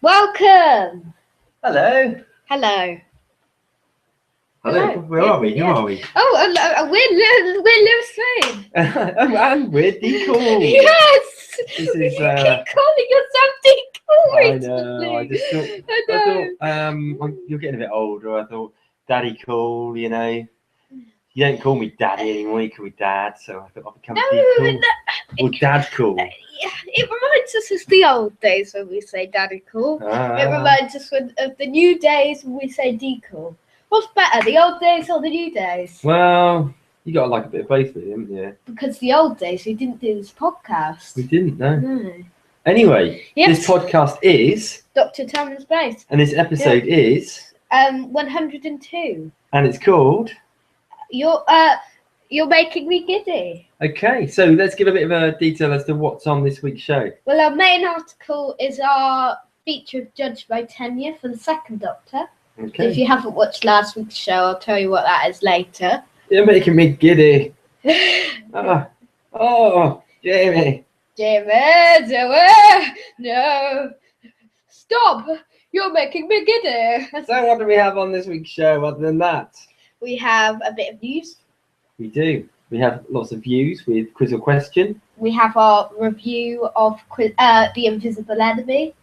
Welcome. Hello. Hello. Hello. Where are we? Who are we? Oh, we're Lewis Lane. And we're Decool. Yes. This You is. keep calling yourself Decool I recently. know. I just thought. You're getting a bit older. I thought, Daddy cool. You know. You don't call me Daddy anymore. You call me Dad. So I thought I'll become Decool. Or Dad cool. It reminds us of the old days when we say Daddy cool. It reminds us of the new days when we say Decool. What's better, the old days or the new days? Well, you got to like a bit of both, really, haven't you? Because the old days we didn't do this podcast. We didn't, no. No. Anyway, Yes. This podcast is Dr. Time and Space. And this episode is 102. And it's called You're making me giddy. Okay, so let's give a bit of a detail as to what's on this week's show. Well, our main article is our feature judged by tenure for the second Doctor. Okay. If you haven't watched last week's show, I'll tell you what that is later. You're making me giddy. Oh, Jamie. Jamie, no. Stop. You're making me giddy. So what do we have on this week's show other than that? We have a bit of news. We do. We have lots of views with quiz or question. We have our review of The Invisible Enemy.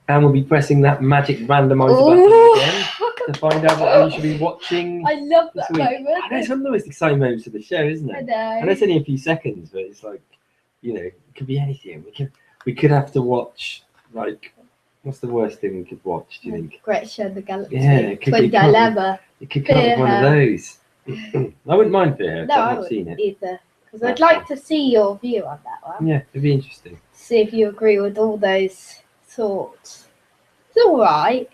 And we'll be pressing that magic randomizer button again to find out what we should be watching. I love that this week. moment. I know, it's one of the most exciting moments of the show, isn't it? I know. And it's only a few seconds, but it's like, you know, it could be anything. We could have to watch, like, what's the worst thing we could watch, do you think? Great Show in the Galaxy. Yeah, it could Twin be Dilemma. It could come with one of those. I wouldn't mind Fear, No, I've I not seen wouldn't it. either. Because I'd like to see your view on that one. Yeah, it'd be interesting. See if you agree with all those thoughts. It's all right.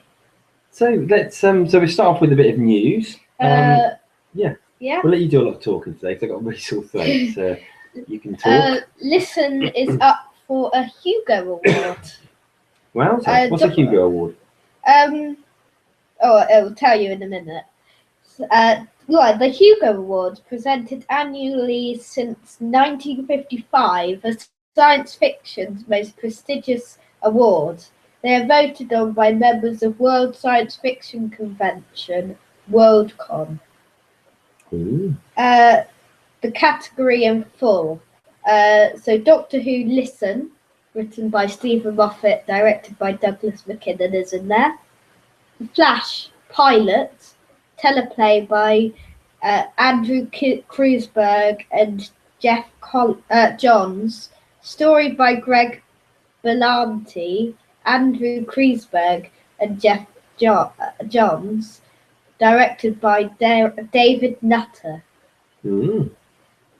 So let's so we start off with a bit of news. Yeah. Yeah. We'll let you do a lot of talking today because I've got a really sore throat. So you can talk. Listen is up for a Hugo Award. Wow. So what's a Hugo Award? I'll tell you in a minute. The Hugo Awards, presented annually since 1955, as science fiction's most prestigious award. They are voted on by members of World Science Fiction Convention, Worldcon. Ooh. The category in full. So Doctor Who Listen, written by Stephen Moffat, directed by Douglas MacKinnon, is in there. The Flash Pilot, teleplay by Andrew Kreisberg and Jeff Johns. Story by Greg Berlanti, Andrew Kreisberg and Jeff Johns. Directed by David Nutter. Mm.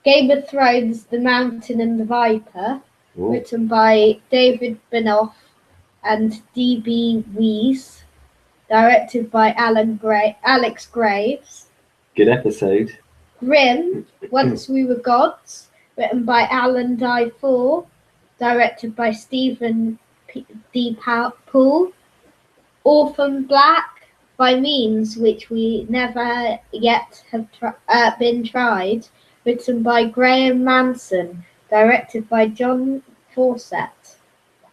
Game of Thrones, The Mountain and the Viper, Ooh. written by David Benoff and D.B. Weiss. Directed by Alex Graves. Good episode. Grimm, Once We Were Gods, written by Alan Dyford, directed by Stephen D. Poole. Orphan Black, by means which we never yet have been tried, written by Graham Manson, directed by John Fawcett.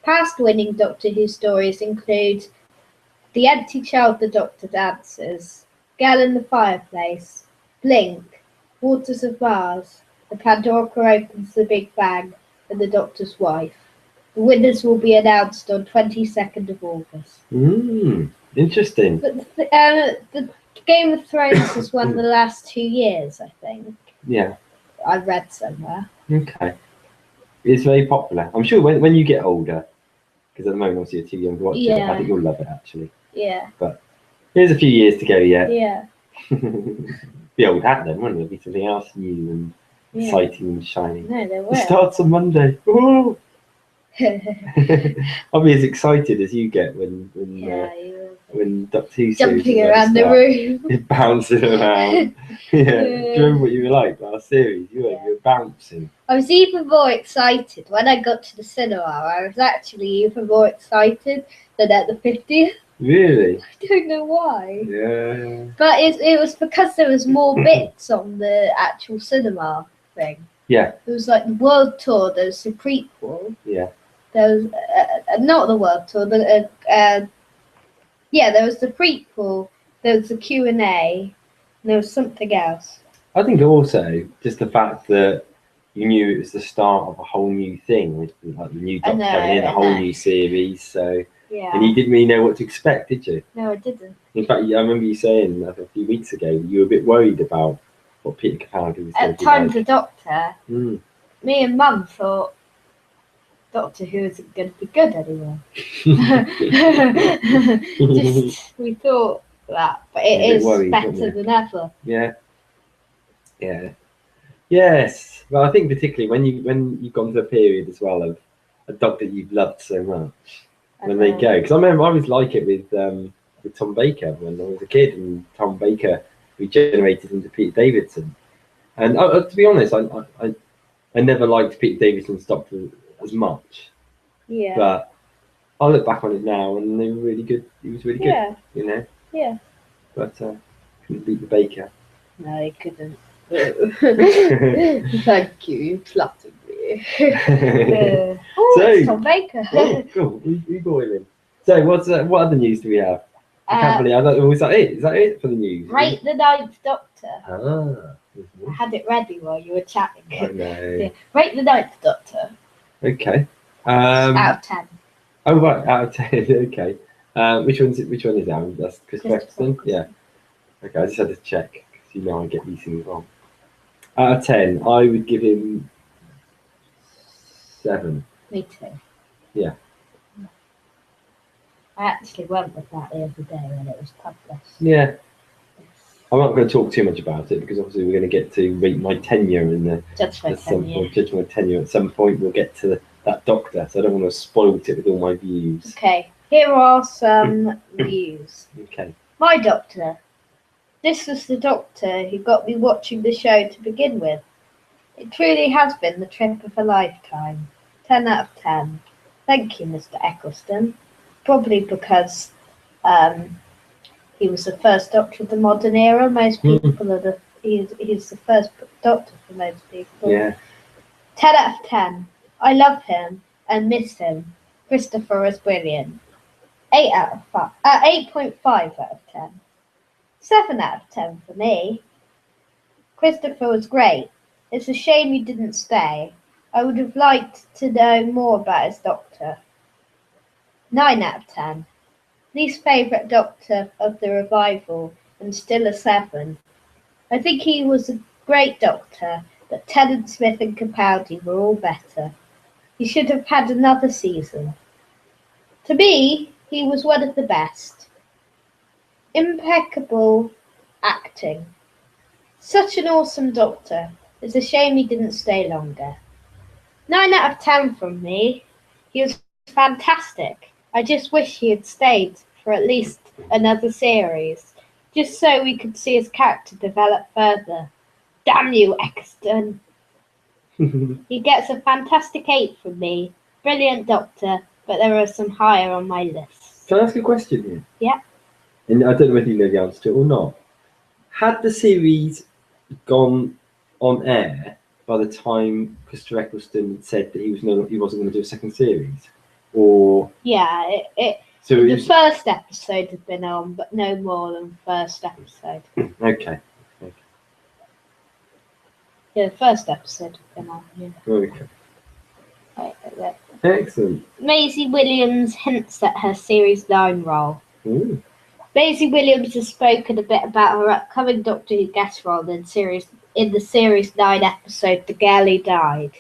Past winning Doctor Who stories include The Empty Child the Doctor Dances, Girl in the Fireplace, Blink, Waters of Mars, The Pandora Opens the Big Bang, and The Doctor's Wife. The winners will be announced on 22nd of August. Interesting. But the Game of Thrones has won the last 2 years, I think. Yeah. I read somewhere. Okay. It's very popular. I'm sure when you get older, because at the moment obviously you're too young to watch it, I think you'll love it actually. Yeah. But there's a few years to go yet. Yeah. Be old hat then, wouldn't it? Be something else new and exciting and shining. No, there It will. starts on Monday. Ooh. I'll be as excited as you get when Doctor Who jumping around the room, bouncing around. Do you remember what you were like last series? You were bouncing. I was even more excited when I got to the cinema. I was actually even more excited than at the 50th. Really? I don't know why. Yeah. But it was because there was more bits on the actual cinema thing. Yeah. It was like the world tour. There's the prequel. Yeah. There was not the world tour. There was the prequel. There was the Q&A. And there was something else. I think also just the fact that you knew it was the start of a whole new thing, with like the new Doctor coming in, a whole new series. So Yeah. and you didn't really know what to expect, did you? No, I didn't. In fact, I remember you saying like, a few weeks ago you were a bit worried about what Peter Capaldi was going to be At times, like. the Doctor. Mm. Me and Mum thought Doctor Who isn't going to be good anymore. Just we thought that, but it is worried, better than ever. Yeah. Yes. Well, I think particularly when you've gone through a period as well of a Doctor you've loved so much, when they go, because I remember I always like it with Tom Baker when I was a kid, and Tom Baker regenerated into Peter Davidson, and to be honest, I never liked Peter Davidson's Doctor as much. Yeah. But I look back on it now, and they were really good. He was really good, you know. Yeah. But couldn't beat the Baker. No, he couldn't. Thank you, you flattered me. It's Tom Baker. Cool. We got him in. So what other news do we have? I can't believe was that it? Is that it for the news? Rate the Ninth Doctor. I had it ready while you were chatting. I know. Yeah. Rate the Ninth Doctor. Okay. Out of 10. Oh right, out of 10. Okay. Which one is that? That's Christopher Eccleston? Yeah. Okay, I just had to check because you know I get these things wrong. Out of 10, I would give him 7. Me too. Yeah. I actually went with that the other day when it was published. Yeah. I'm not going to talk too much about it because obviously we're going to get to rate my tenure in the Judge my tenure. At some point we'll get to that Doctor, so I don't want to spoil it with all my views. Okay, here are some views. Okay. My Doctor. This was the Doctor who got me watching the show to begin with. It truly has been the trip of a lifetime. 10 out of 10. Thank you, Mr. Eccleston. Probably because he was the first Doctor of the modern era. Most people he's the first Doctor for most people. Yeah. 10 out of 10. I love him and miss him. Christopher is brilliant. 8.5 out of 10. 7 out of 10 for me. Christopher was great. It's a shame he didn't stay. I would have liked to know more about his Doctor. 9 out of 10. Least favourite Doctor of the revival, and still a 7. I think he was a great Doctor, but Tennant, Smith and Capaldi were all better. He should have had another season. To me, he was one of the best. Impeccable acting. Such an awesome Doctor. It's a shame he didn't stay longer. 9 out of 10 from me. He was fantastic. I just wish he had stayed for at least another series, just so we could see his character develop further. Damn you, Eccleston. He gets a fantastic 8 from me. Brilliant Doctor, but there are some higher on my list. Can I ask a question here? Yeah. And I don't know whether you know the answer to it or not. Had the series gone on air by the time Christopher Eccleston said that he wasn't going to do a second series, or yeah, the first episode had been on, but no more than first episode. Okay. Yeah, the first episode had been on. Yeah. Okay. Right. Excellent. Maisie Williams hints at her Series 9 role. Ooh. Maisie Williams has spoken a bit about her upcoming Doctor Who guest role in the Series 9 episode The Girl Who Died.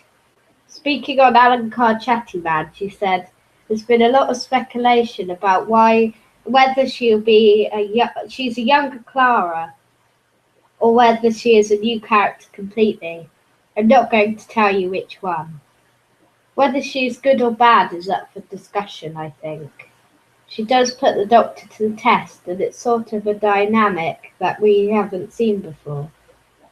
Speaking on Alan Carr Chatty Man, she said, "There's been a lot of speculation about whether she'll be she's a younger Clara, or whether she is a new character completely. I'm not going to tell you which one. Whether she's good or bad is up for discussion, I think. She does put the Doctor to the test, and it's sort of a dynamic that we haven't seen before.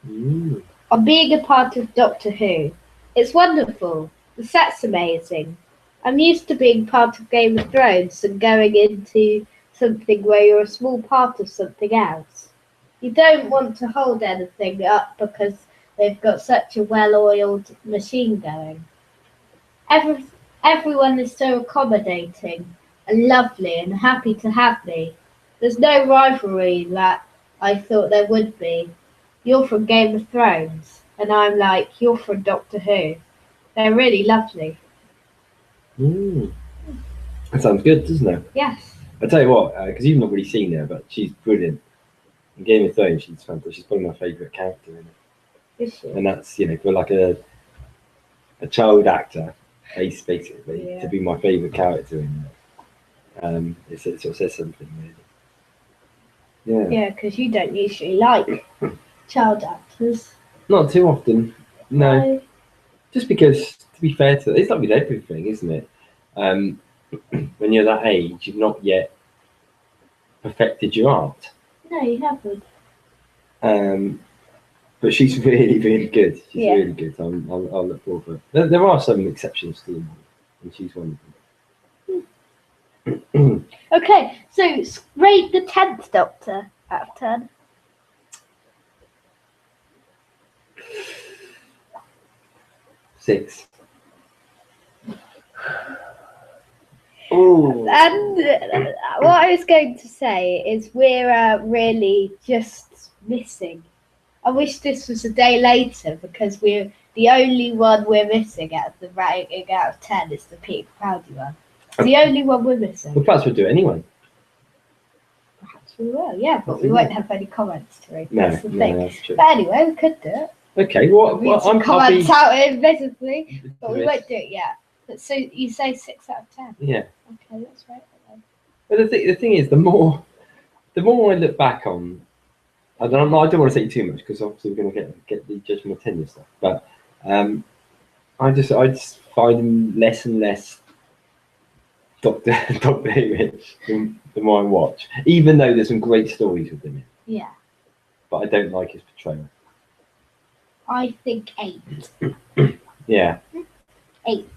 On being a part of Doctor Who, it's wonderful. The set's amazing. I'm used to being part of Game of Thrones and going into something where you're a small part of something else. You don't want to hold anything up because they've got such a well-oiled machine going. Everyone is so accommodating and lovely and happy to have me. There's no rivalry that I thought there would be. You're from Game of Thrones, and I'm like, you're from Doctor Who. They're really lovely. Mm. That sounds good, doesn't it? Yes. I tell you what, because you've not really seen her, but she's brilliant. In Game of Thrones, she's fantastic. She's probably my favourite character in it. Is she? And that's, for like a child actor, basically, Yeah. to be my favourite character in it. It sort of says something, really. Yeah. Yeah, because you don't usually like child actors. Not too often, no. Just because, to be fair to it, it's like with everything, isn't it? When you're that age, you've not yet perfected your art. No, you haven't. But she's really, really good. She's Yeah. really good. I'll look forward to it. There are some exceptions to them, and she's one of them. Okay, so rate the 10th Doctor out of 10. Six. Oh. And what I was going to say is we're really just missing. I wish this was a day later because we're the only one we're missing out of the rating out of 10 is the Peter Capaldi one. It's the only one we're missing. Well, perhaps we'll do it anyway. Perhaps we will, yeah, but we won't have any comments to read. No, That's the thing. that's true. But anyway, we could do it. Okay, well, Read some comments out invisibly, but we won't do it yet. But so you say 6 out of 10? Yeah. Okay, that's right. But the thing is, the more I look back on, I don't want to say too much because obviously we're going to get the judgment of tenure stuff. But I just find him less and less Doctor Who-ish the more I watch. Even though there's some great stories with him, Yeah, but I don't like his portrayal. I think 8. Yeah. 8.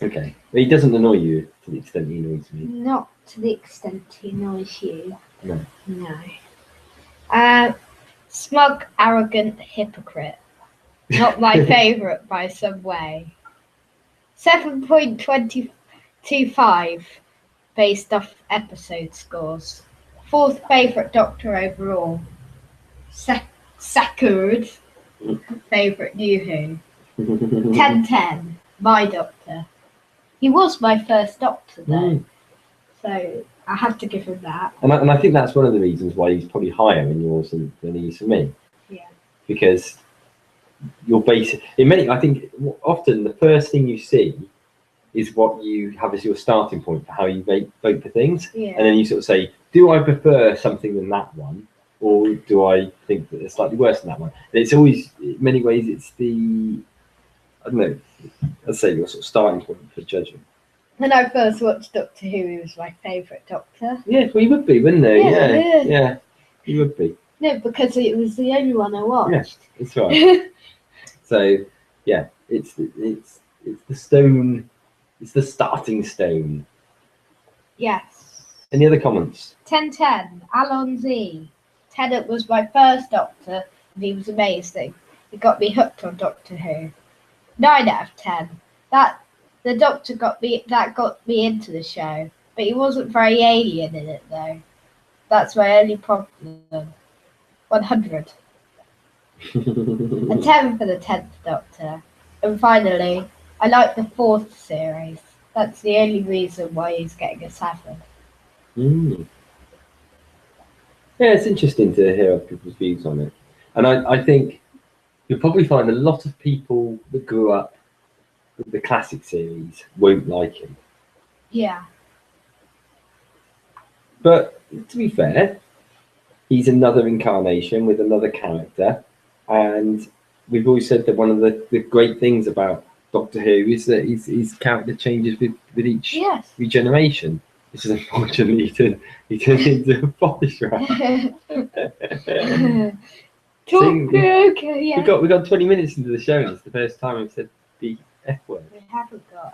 Okay, but he doesn't annoy you to the extent he annoys me. Not to the extent he annoys you. No. No. Smug, arrogant, hypocrite. Not my favourite by some way. 7.25 based off episode scores. 4th favourite Doctor overall. Second favourite New Who. 10/10. My Doctor. He was my first Doctor though, so I have to give him that. And I think that's one of the reasons why he's probably higher in yours than he is for me. Yeah. Because you're I think often the first thing you see is what you have as your starting point for how you vote for things. Yeah. And then you sort of say, do I prefer something than that one? Or do I think that it's slightly worse than that one? And it's always, in many ways, it's the, I don't know, I'd say your sort of starting point for judging. When I first watched Doctor Who, he was my favourite Doctor. Yeah, well, you would be, wouldn't you? Yeah, you would be. No, because it was the only one I watched. Yeah, that's right. So, yeah, it's the stone. It's the starting stone. Yes. Any other comments? 10/10. Alon Z. Tennant was my first Doctor, and he was amazing. He got me hooked on Doctor Who. 9 out of 10. The Doctor got me into the show, but he wasn't very alien in it though. That's my only problem. 100. A 10 for the 10th Doctor. And finally, I like the 4th series. That's the only reason why he's getting a 7. Yeah, it's interesting to hear people's views on it. And I think you'll probably find a lot of people that grew up with the classic series won't like him. Yeah. But to be fair, he's another incarnation with another character. And we've always said that one of the great things about Doctor Who is that his character changes with each regeneration. This is unfortunately he turned into a polish rat. Okay, yeah. We got 20 minutes into the show and it's the first time we've said the F word. We haven't got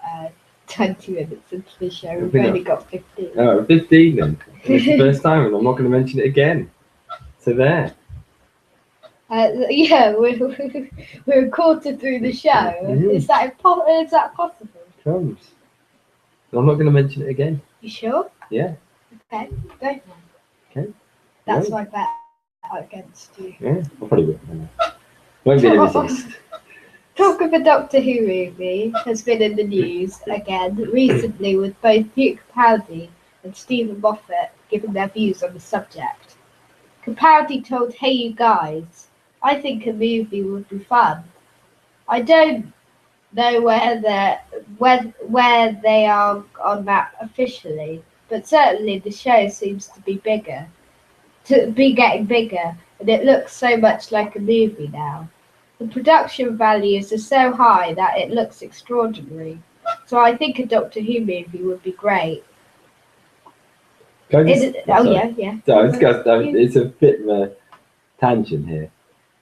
20 minutes into the show. We've only got 15. Oh, 15 then. And it's the first time and I'm not going to mention it again. So there. Yeah, we're a quarter through the show. Is that possible? Comes. I'm not going to mention it again. You sure? Yeah. Okay, go. Okay. That's Yeah. my bet against you. Yeah, I probably will. Won't be able to resist. Talk of a Doctor Who movie has been in the news again recently, with both Hugh Capaldi and Stephen Moffat giving their views on the subject. Capaldi told Hey You Guys, I think a movie would be fun. I don't know where they are on that officially, but certainly the show seems to be getting bigger, and it looks so much like a movie now. The production values are so high that it looks extraordinary. So I think a Doctor Who movie would be great. Sorry. Yeah. So it's a bit of a tangent here,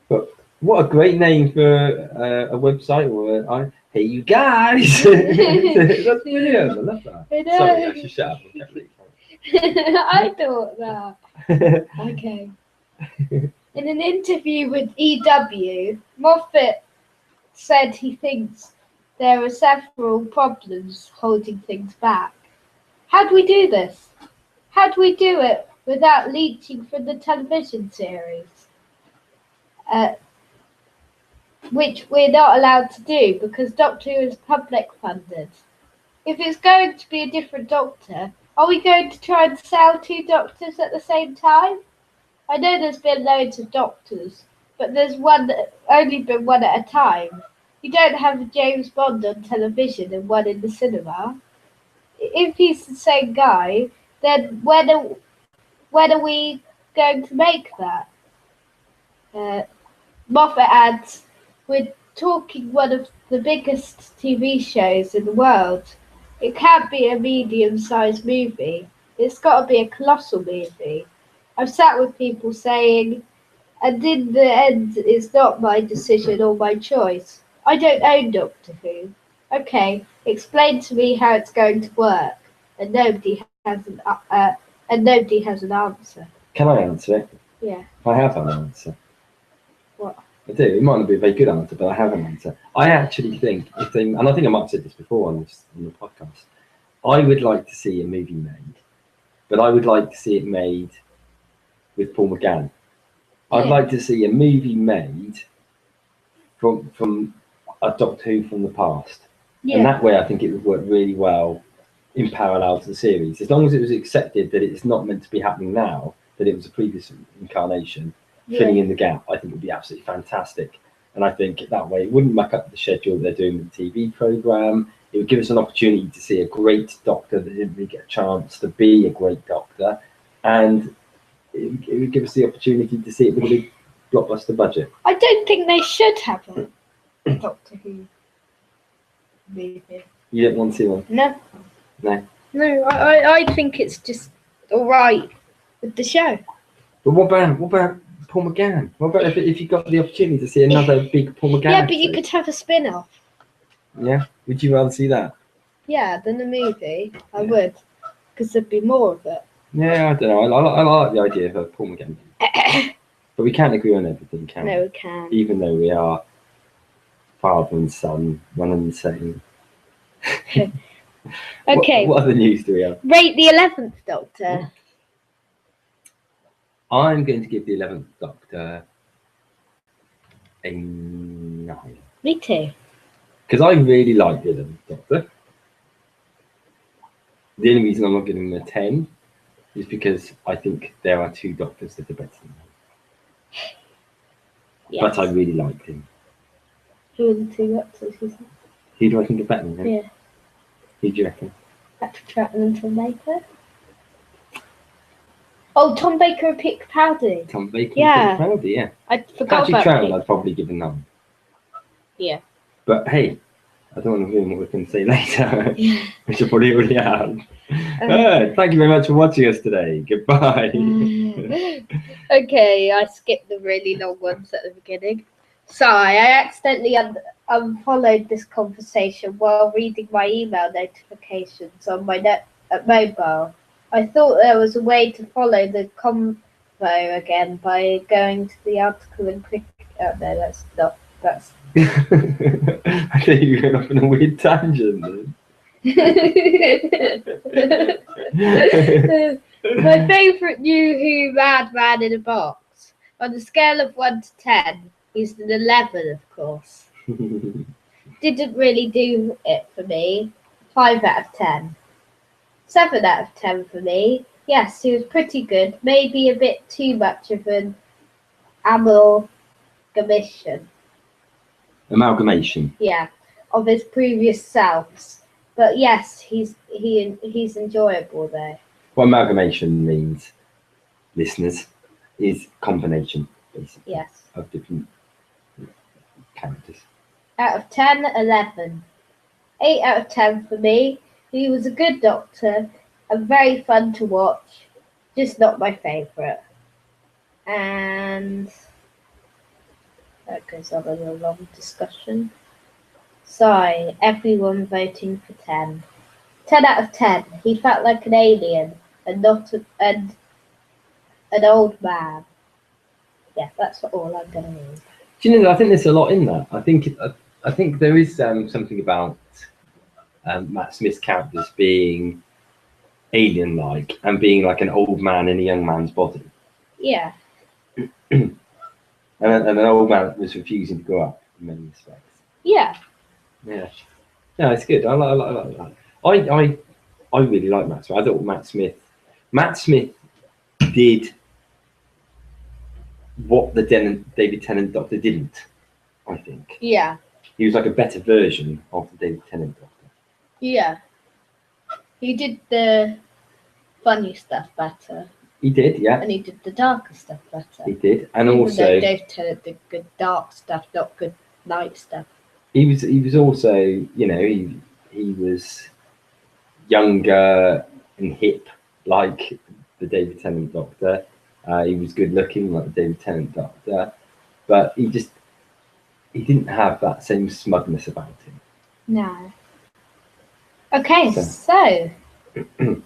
but what a great name for a website or Hey You Guys. That's brilliant. I love that. I know. Sorry, I should shut up. I thought that. Okay. In an interview with EW, Moffat said he thinks there are several problems holding things back. How do we do this? How do we do it without leeching from the television series? Which we're not allowed to do because Doctor Who is public funded. If it's going to be a different Doctor, are we going to try and sell 2 Doctors at the same time? I know there's been loads of Doctors, but there's only been one at a time. You don't have a James Bond on television and one in the cinema. If he's the same guy, then when are we going to make that? Moffat adds, we're talking one of the biggest TV shows in the world. It can't be a medium-sized movie. It's got to be a colossal movie. I've sat with people saying, and in the end, it's not my decision or my choice. I don't own Doctor Who. Okay, explain to me how it's going to work, and nobody has an answer. Can I answer it? Yeah. I have an answer. What? I do. It might not be a very good answer, but I have an answer. I actually think, and I think I might have said this before on the podcast, I would like to see a movie made, but I would like to see it made with Paul McGann. I'd like to see a movie made from a Doctor Who from the past. Yeah. And that way I think it would work really well in parallel to the series. As long as it was accepted that it's not meant to be happening now, that it was a previous incarnation, filling in the gap, I think would be absolutely fantastic. And I think that way it wouldn't muck up the schedule they're doing with the TV programme. It would give us an opportunity to see a great Doctor that didn't really get a chance to be a great Doctor. And it would give us the opportunity to see it with a big blockbuster budget. I don't think they should have a Doctor Who movie. You don't want to see one? No. No? No, I think it's just alright with the show. But what about Paul McGann? What about if you got the opportunity to see another big Paul McGann Yeah, but you could have a spin-off. Yeah? Would you rather see that? Yeah, than a movie. I would. Because there'd be more of it. Yeah, I don't know. I like the idea of a Paul McGann. But we can't agree on everything, can we? No, we can't. Even though we are father and son, one and the same. Okay. What other news do we have? Rate the 11th Doctor. I'm going to give the 11th Doctor a 9. Me too. Because I really like the 11th Doctor. The only reason I'm not giving him a 10 is because I think there are 2 Doctors that are better than him. Yes. But I really liked him. Who are the 2 Doctors, you think? Who do I think are better than him? Yeah. Who do you reckon? Patrick Troughton and Tom Baker? Oh, Tom Baker and Pete Capaldi. Tom Baker and Pete Capaldi, yeah. I forgot Patrick Troughton I'd probably give a 9. Yeah. But hey, I don't want to ruin what we can say later, which I probably already have. Thank you very much for watching us today. Goodbye. Okay, I skipped the really long ones at the beginning. Sorry, I accidentally unfollowed this conversation while reading my email notifications on my mobile. I thought there was a way to follow the convo again by going to the article and click. Oh no, that's not. That's. I think you're going off on a weird tangent. Then. My favourite New Who man in a box. On a scale of 1 to 10, he's an 11, of course. Didn't really do it for me. 5 out of 10. 7 out of 10 for me. Yes, he was pretty good. Maybe a bit too much of an amalgamation. Amalgamation. Yeah, of his previous selves. But yes, he's enjoyable though. What amalgamation means, listeners, is combination, basically, Yes. of different characters. Out of 10, 11. 8 out of 10 for me. He was a good Doctor and very fun to watch. Just not my favourite. And that goes on in a long discussion. Sorry, everyone voting for 10. 10 out of 10. He felt like an alien and not an old man. Yeah, that's all I'm going to read. Do you know, I think there's a lot in that. I think there is something about Matt Smith's characters being alien-like and being like an old man in a young man's body. Yeah. And an old man that was refusing to grow up in many respects. Yeah. Yeah. No, it's good. I like that. I really like Matt Smith. I thought Matt Smith did what the David Tennant Doctor didn't, I think. Yeah. He was like a better version of the David Tennant Doctor. Yeah. He did the funny stuff better. He did, yeah. And he did the darker stuff better. He did. And even also though David Tennant did good dark stuff, not good light stuff. He was also, you know, he was younger and hip like the David Tennant Doctor. He was good looking like the David Tennant Doctor, but he didn't have that same smugness about him. No. Okay, so who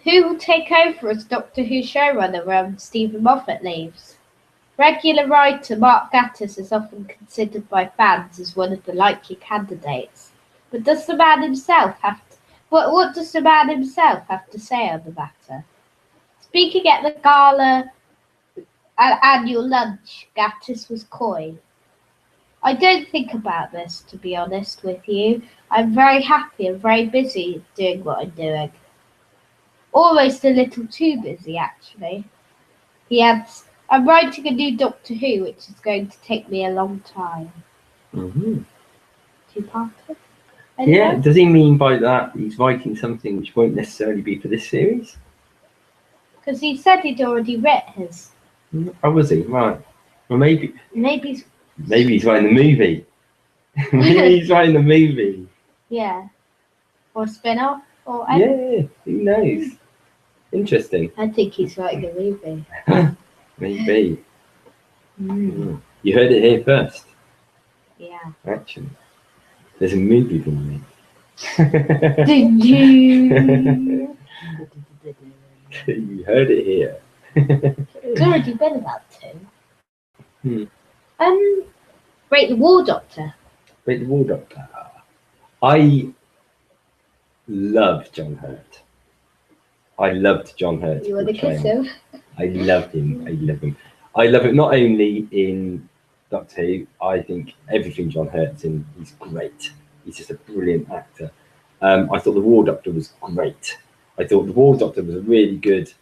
will take over as Doctor Who showrunner when Stephen Moffat leaves? Regular writer Mark Gatiss is often considered by fans as one of the likely candidates. But does the man himself have to, what does the man himself have to say on the matter? Speaking at the gala annual lunch, Gatiss was coy. I don't think about this, to be honest with you. I'm very happy and very busy doing what I'm doing. Almost a little too busy, actually. He adds, I'm writing a new Doctor Who, which is going to take me a long time. Mm-hmm. Two-parter? Yeah, does he mean by that he's writing something which won't necessarily be for this series? Because he said he'd already read his. Oh, was he? Right. Well, maybe he's writing the movie. Maybe he's writing the movie. Yeah. Or spin-off? Or yeah, who knows? Interesting. I think he's writing a movie. Maybe. You heard it here first. Yeah. Actually, there's a movie being made. Did you? You heard it here. It's already been about 2. Hmm. Rate the War Doctor. Rate the War Doctor. I love John Hurt. I loved John Hurt. You want to kiss him? I loved him. I love him. I love him not only in Doctor Who. I think everything John Hurt's in, he's great. He's just a brilliant actor. I thought the War Doctor was great. I thought the War Doctor was a really good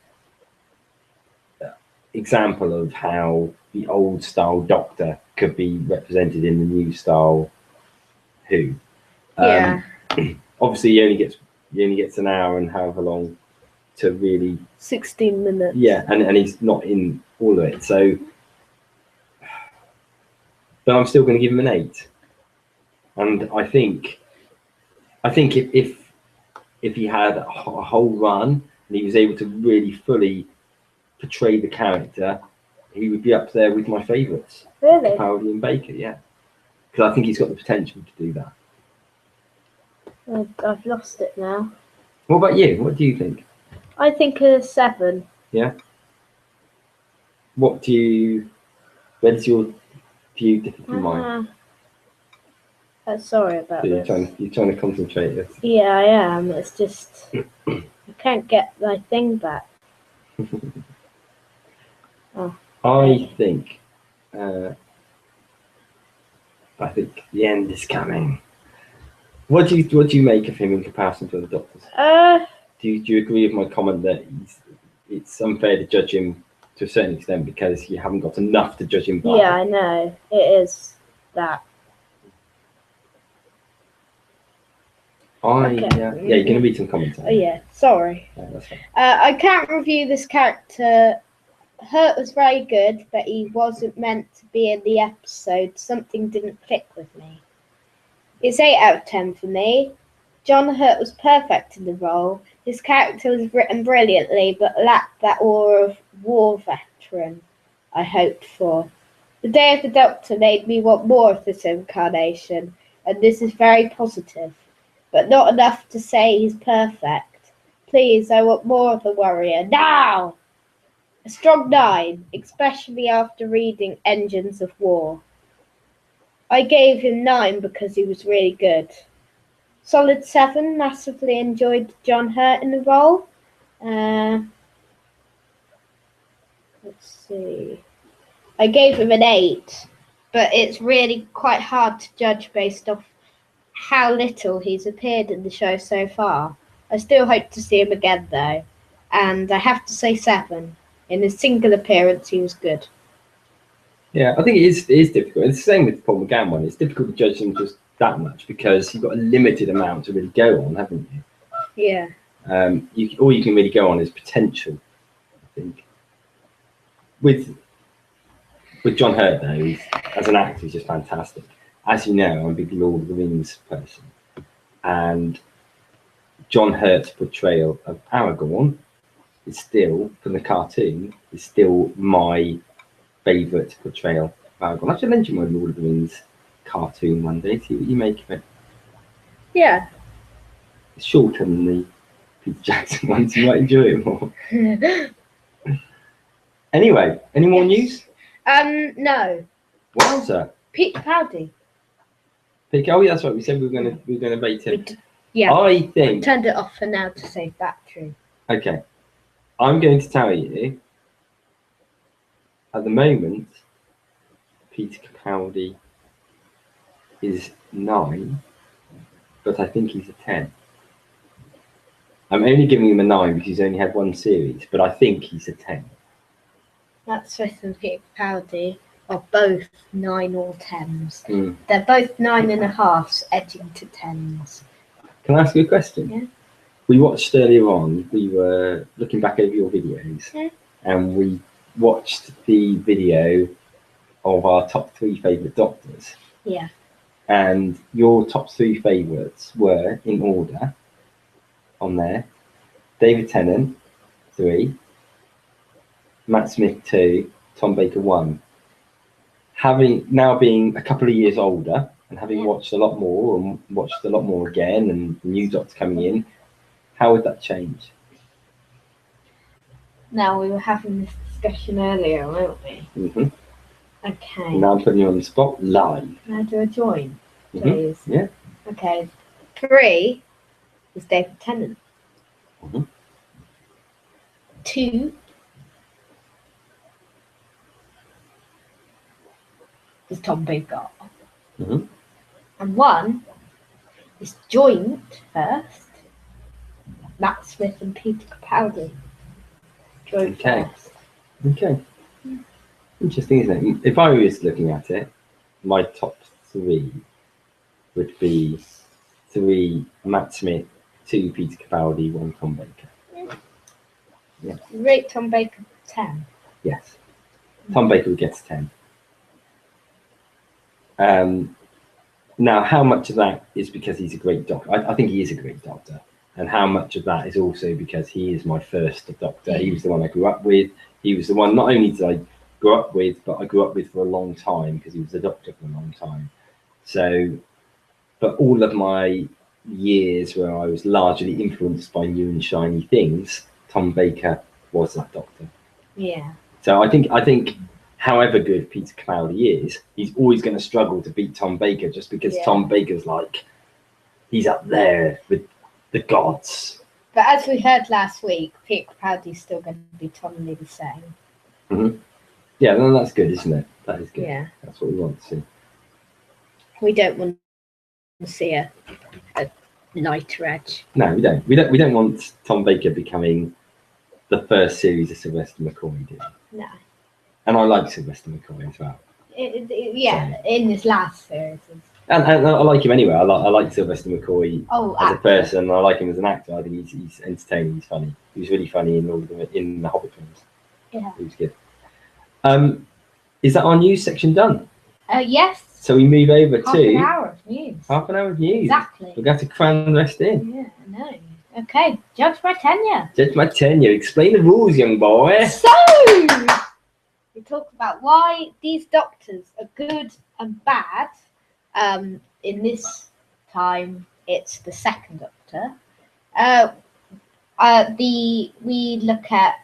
example of how the old style Doctor could be represented in the new style Who. Yeah. Obviously, he only gets an hour and however long to really 16 minutes. Yeah, and he's not in all of it. So, but I'm still going to give him an 8. And I think if he had a whole run and he was able to really fully portray the character, he would be up there with my favourites. Really? Capaldi and Baker, yeah. Because I think he's got the potential to do that. I've lost it now. What about you? What do you think? I think a 7. Yeah. Where does your view differ from mine? Sorry about So this. you're trying to concentrate. Yeah, I am. It's just I can't get my thing back. I think the end is coming. What do you make of him in comparison to the doctors? Do you agree with my comment that it's unfair to judge him to a certain extent because you haven't got enough to judge him by? Yeah, I know. It is that. Yeah, you're going to read some comments. Oh yeah, sorry. Yeah, that's fine. I can't review this character. Hurt was very good, but he wasn't meant to be in the episode. Something didn't click with me. It's 8 out of 10 for me. John Hurt was perfect in the role. His character was written brilliantly, but lacked that aura of war veteran I hoped for. The Day of the Doctor made me want more of this incarnation, and this is very positive, but not enough to say he's perfect. Please, I want more of the Warrior, now! A strong 9, especially after reading Engines of War. I gave him 9 because he was really good. Solid 7, massively enjoyed John Hurt in the role. Let's see. I gave him an 8, but it's really quite hard to judge based off how little he's appeared in the show so far. I still hope to see him again though, and I have to say 7. In a single appearance, he was good. Yeah, I think it is difficult. It's the same with the Paul McGann one. It's difficult to judge him just that much because you've got a limited amount to really go on, haven't you? Yeah. All you can really go on is potential, I think. With John Hurt, though, as an actor, he's just fantastic. As you know, I'm a big Lord of the Rings person. And John Hurt's portrayal of Aragorn is still, from the cartoon, is still my favourite portrayal of Aragorn. I should mention my Lord of the Rings cartoon one day, see what you make of it. Yeah. It's shorter than the Peter Jackson ones, you might enjoy it more. Anyway, any more news? No. Wowza. Pete Capaldi. Oh yeah, that's right. We said we were gonna rate him. Yeah. I think. I turned it off for now to save battery. Okay. I'm going to tell you. At the moment, Peter Capaldi is 9, but I think he's a 10. I'm only giving him a 9 because he's only had one series, but I think he's a 10. Matt Smith and Peter Capaldi are both 9 or 10s. Mm. They're both 9.5s, edging to 10s. Can I ask you a question? Yeah. We watched earlier on, we were looking back over your videos, and we watched the video of our top 3 favourite Doctors. Yeah. And your top 3 favourites were, in order, on there, David Tennant, 3, Matt Smith, 2, Tom Baker, 1. Having now being a couple of years older and having watched a lot more and watched a lot more again and the new Doctor coming in, how would that change? Now, we were having this discussion earlier, weren't we? Mm-hmm. Okay. Now I'm putting you on the spot live. Can I do a join, please? Mm-hmm. Yeah. Okay. 3 is David Tennant. Mm-hmm. 2 is Tom Baker. Mm-hmm. And 1 is joint first. Matt Smith and Peter Capaldi. Joint first. Okay. Interesting, isn't it? If I was looking at it, my top 3 would be 3 Matt Smith, 2 Peter Capaldi, 1 Tom Baker. Yeah. Rate Tom Baker 10. Yes. Tom Baker would get a 10. Now, how much of that is because he's a great Doctor? I think he is a great Doctor. And how much of that is also because he is my first Doctor? He was the one I grew up with. He was the one, not only did I grow up with, but I grew up with for a long time because he was the Doctor for a long time. So, but all of my years where I was largely influenced by new and shiny things, Tom Baker was that Doctor. Yeah. So I think however good Peter Capaldi is, he's always going to struggle to beat Tom Baker just because Tom Baker's like, he's up there with the gods. But as we heard last week, Peter Capaldi's still going to be totally the same. Mm-hmm. Yeah, well, that's good, isn't it? That is good. Yeah. That's what we want to see. We don't want to see a lighter edge. No, we don't. We don't want Tom Baker becoming the first series of Sylvester McCoy, do we? No. And I like Sylvester McCoy as well. In his last series. And I like him anyway. I like Sylvester McCoy as a person. I like him as an actor. I think he's entertaining. He's funny. He was really funny in the Hobbit films. Yeah. He was good. Is that our news section done? Yes. So we move over to half an hour of news. Half an hour of news. Exactly. We're going to cram the rest in. Yeah, I know. Okay, judge my tenure. Judge my tenure. Explain the rules, young boy. So, we talk about why these doctors are good and bad. In this time, it's the second Doctor. We look at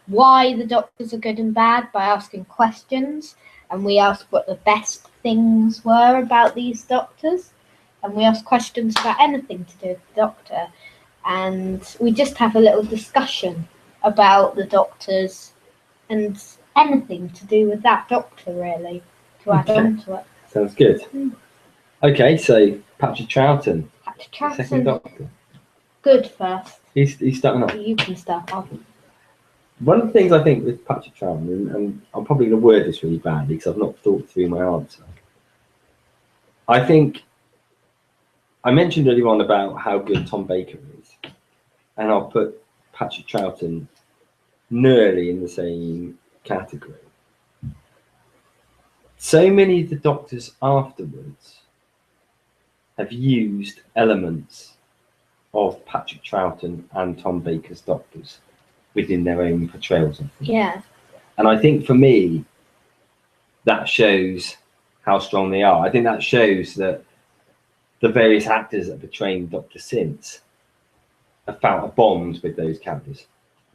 why the Doctors are good and bad by asking questions, and we ask what the best things were about these Doctors, and we ask questions about anything to do with the Doctor, and we just have a little discussion about the Doctors and anything to do with that Doctor, really, to add on to it. Sounds good. Okay, so Patrick Troughton, Troughton, second Doctor. Good first. He's starting off. You can start off. One of the things I think with Patrick Troughton, and I'm probably going to word this really badly because I've not thought through my answer. I think I mentioned earlier on about how good Tom Baker is, and I'll put Patrick Troughton nearly in the same category. So many of the Doctors afterwards have used elements of Patrick Troughton and Tom Baker's Doctors within their own portrayals of them. Yeah. And I think for me, that shows how strong they are. I think that shows that the various actors that have portrayed Doctor since have felt a bond with those characters.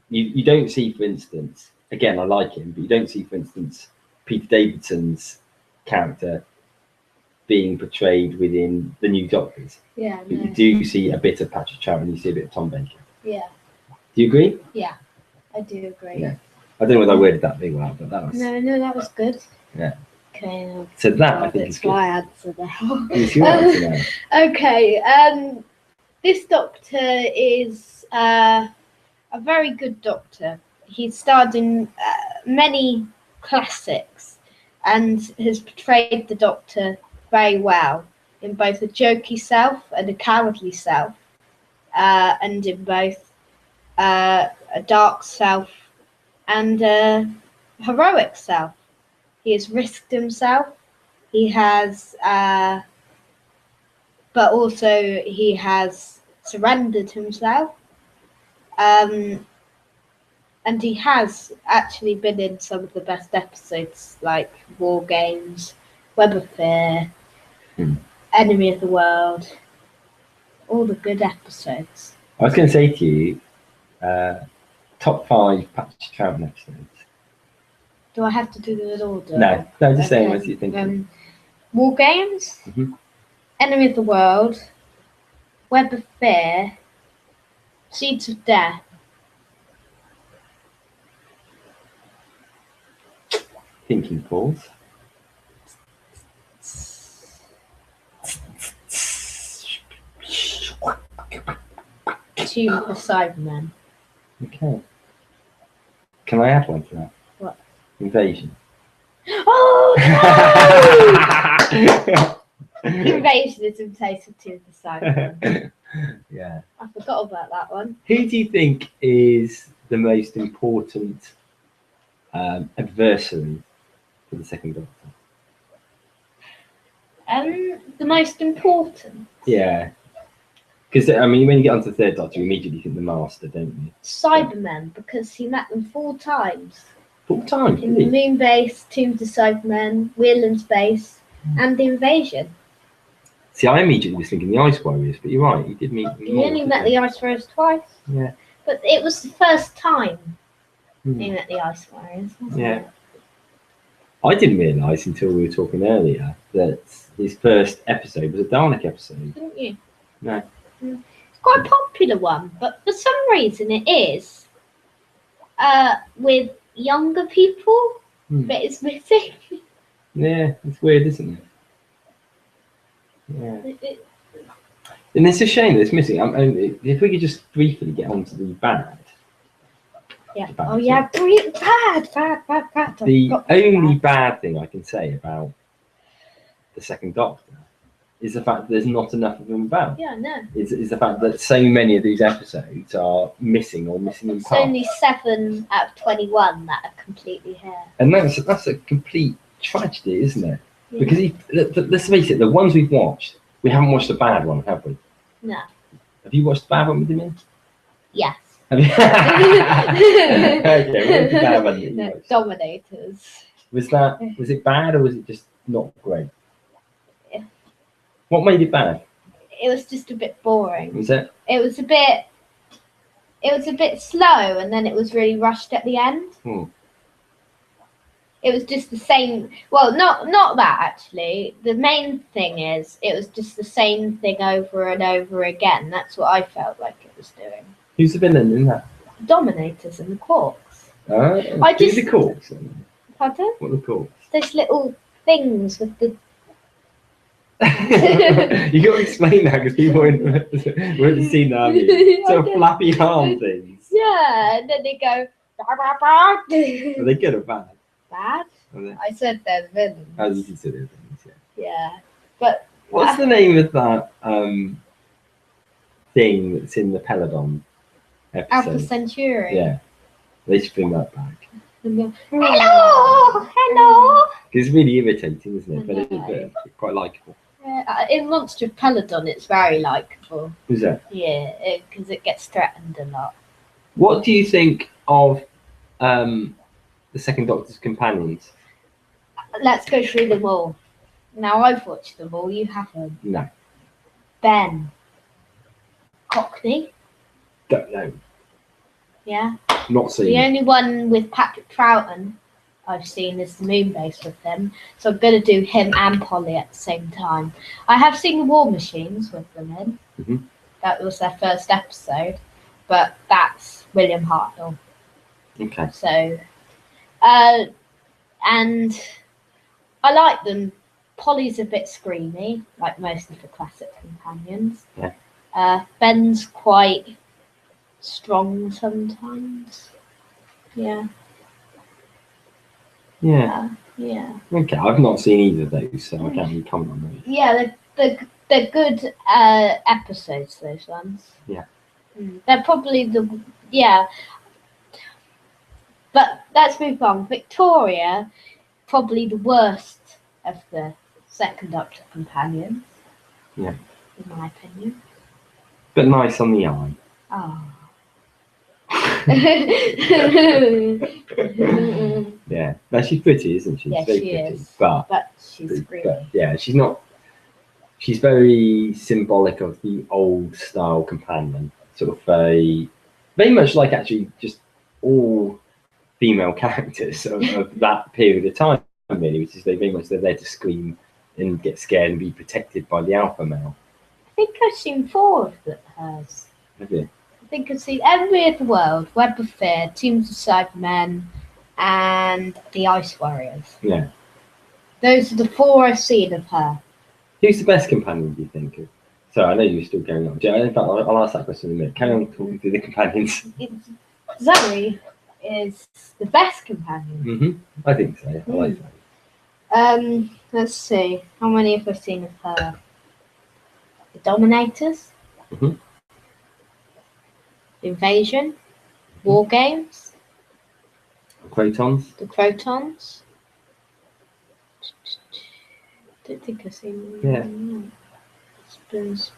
You don't see, for instance, again, I like him, but you don't see, for instance, Peter Davidson's character being portrayed within the New Doctors. Yeah. But you do see a bit of Patrick Troughton, you see a bit of Tom Baker. Yeah. Do you agree? Yeah, I do agree. Yeah. I don't know whether I worded that big well, but that was... No, that was good. Yeah. Okay. So that, I think, is good. My answer now. It's your answer now. Okay, this Doctor is a very good Doctor. He's starred in many classics and has portrayed the Doctor very well in both a jokey self and a cowardly self, and in both a dark self and a heroic self. He has risked himself. He has, but also he has surrendered himself. And he has actually been in some of the best episodes, like War Games, Web of Fear, Enemy of the World, all the good episodes. I was going to say to you, top 5 Patrick Troughton episodes. Do I have to do them in order? No, just saying what you think. War Games, Enemy of the World, Web of Fear, Seeds of Death. Thinking pause. Tomb of the Cybermen. Okay. Can I add one to that? What? Invasion. Oh no! Invasion is in place of Tomb of the Cybermen. Yeah. I forgot about that one. Who do you think is the most important adversary for the second Doctor? The most important. Yeah. Because, I mean, when you get onto the third Doctor, you immediately think the Master, don't you? Cybermen, because he met them 4 times. 4 times? In the Moon Base, Tomb of the Cybermen, Whelan's Base, and the Invasion. See, I immediately was thinking the Ice Warriors, but you're right, he did meet them. He only met the Ice Warriors twice. Yeah. But it was the first time he met the Ice Warriors, wasn't Yeah. it? I didn't realise until we were talking earlier that his first episode was a Dalek episode. Didn't you? No. It's quite a popular one, but for some reason it is with younger people, but it's missing. Yeah, it's weird, isn't it? Yeah. And it's a shame that it's missing. I mean, if we could just briefly get on to the bad. Yeah. Bad, Oh yeah, bad. The only bad thing I can say about the Second Doctor is the fact that there's not enough of them about. Yeah, no. Is the fact that so many of these episodes are missing or missing in It's parts. only 7 out of 21 that are completely here. And that's a complete tragedy, isn't it? Yeah. Because let's face it, the ones we've watched, we haven't watched a bad one, have we? No. Have you watched the bad one with him in? Yes. Have you? Okay, what was the bad one that you No, watched? Dominators. Was it bad or was it just not great? Yeah. What made it bad? It was just a bit boring. Was it? It was a bit slow, and then it was really rushed at the end. It was just the same. Well, not that actually. The main thing is it was just the same thing over and over again. That's what I felt like it was doing. Who's the villain in that? Dominators and the Quarks. Who's the Quarks? Pardon? What are the Quarks? Those little things with the. You got to explain that because people wouldn't seen that. Have you? Sort of flappy arm things. Yeah, and then they go. Are they good or bad? Bad? Are they? I said they're villains. How do you consider things? Yeah. Yeah, but What's the name of that thing that's in the Peladon episode? Alpha Centauri. Yeah, they should bring that back. Hello. It's really irritating, isn't it? But I know. it's quite likeable. In Monster of Peladon, it's very likeable. Who's that? Yeah, because it gets threatened a lot. What do you think of the Second Doctor's companions? Let's go through them all. Now, I've watched them all, you haven't. No. Ben. Cockney. Don't know. Yeah. Not seen. The only one with Patrick Troughton I've seen is the Moonbase with them. So I'm going to do him and Polly at the same time. I have seen the War Machines with them in. Mm-hmm. That was their first episode. But that's William Hartnell. Okay. So, and I like them. Polly's a bit screamy, like most of the classic companions. Yeah. Ben's quite strong sometimes. Yeah. Yeah. Yeah. Okay, I've not seen either of those, so I can't really comment on those. Yeah, they're good episodes, those ones. Yeah. They're probably But let's move on. Victoria, probably the worst of the Second Doctor companions. Yeah. In my opinion. But nice on the eye. Oh. Yeah. No, she's pretty, isn't she? Yeah, She's very she pretty. is. But She's screamy. yeah, she's not. She's very symbolic of the old style companion, sort of very much like actually just all female characters of that period of time. Really, which is they're there to scream and get scared and be protected by the alpha male. I think I've seen 4 of hers. Have you? I think I've seen Enemy of the World, Web of Fear, Teams of Cybermen, and The Ice Warriors. Yeah. Those are the 4 I've seen of her. Who's the best companion, do you think? So I know you're still going on. In fact, I'll ask that question in a minute. Carry on talking through the companions. Zoe is the best companion. Mm-hmm. I think so. I like that. Let's see. How many have I seen of her? The Dominators. Mm-hmm. Invasion. War Games. Crotons. The Crotons. Don't think I've seen. Yeah. Spoons.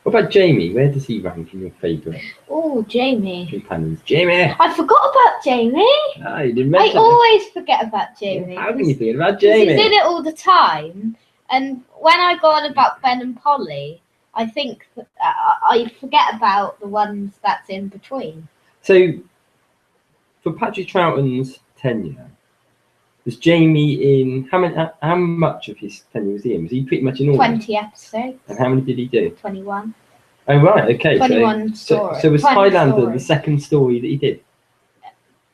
What about Jamie? Where does he rank in your favourite Oh, Jamie. companions? Jamie! I forgot about Jamie. Ah, you didn't I mention always forget about Jamie. How can you forget about 'cause Jamie? he's in it all the time. And when I go on about Ben and Polly, I think I forget about the ones that's in between. So, for Patrick Troughton's tenure, Was Jamie in how much of his tenure was he in? Was he pretty much in all? 20 episodes. And how many did he do? 21. Oh right, okay. 21 stories. So was 20 Highlander the stories. second story that he did?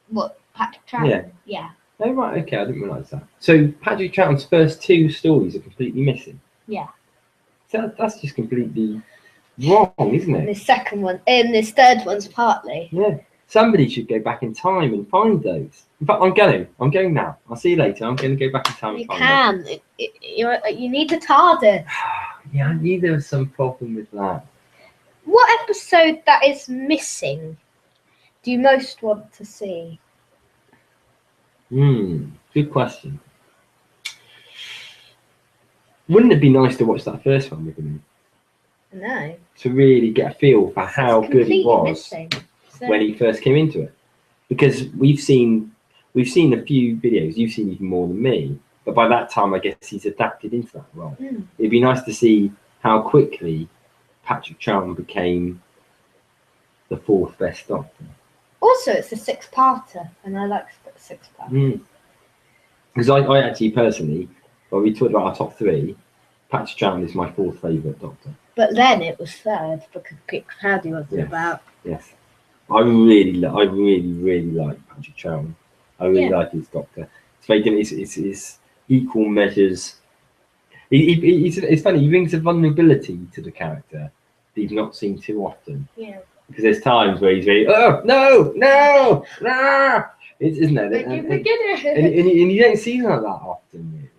What, Patrick Troughton? Yeah. Yeah. Oh right, okay, I didn't realise that. So Patrick Troughton's first 2 stories are completely missing. Yeah. So that's just completely wrong, isn't And it? this second one, and this third one's partly. Yeah. Somebody should go back in time and find those. In fact, I'm going now. I'll see you later. I'm going to go back in time You and find can. You need the TARDIS. those. Yeah, I knew there was some problem with that. What episode that is missing do you most want to see? Good question. Wouldn't it be nice to watch that first one with him? No. To really get a feel for how good he was when he first came into it. Because we've seen a few videos, you've seen even more than me, but by that time I guess he's adapted into that role. It'd be nice to see how quickly Patrick Troughton became the 4th best Doctor. Also, it's a 6-parter, and I like 6-parter. Because I actually personally, when we talked about our top 3, Patrick Troughton is my 4th favourite Doctor. But then it was 3rd because Pete Capaldi wasn't about. Yes. I really like Patrick Troughton. I really like his Doctor. It's very different. It's equal measures. It's funny. He brings a vulnerability to the character that you've not seen too often. Yeah. Because there's times where he's very, oh no, isn't there? And you don't see that often, really,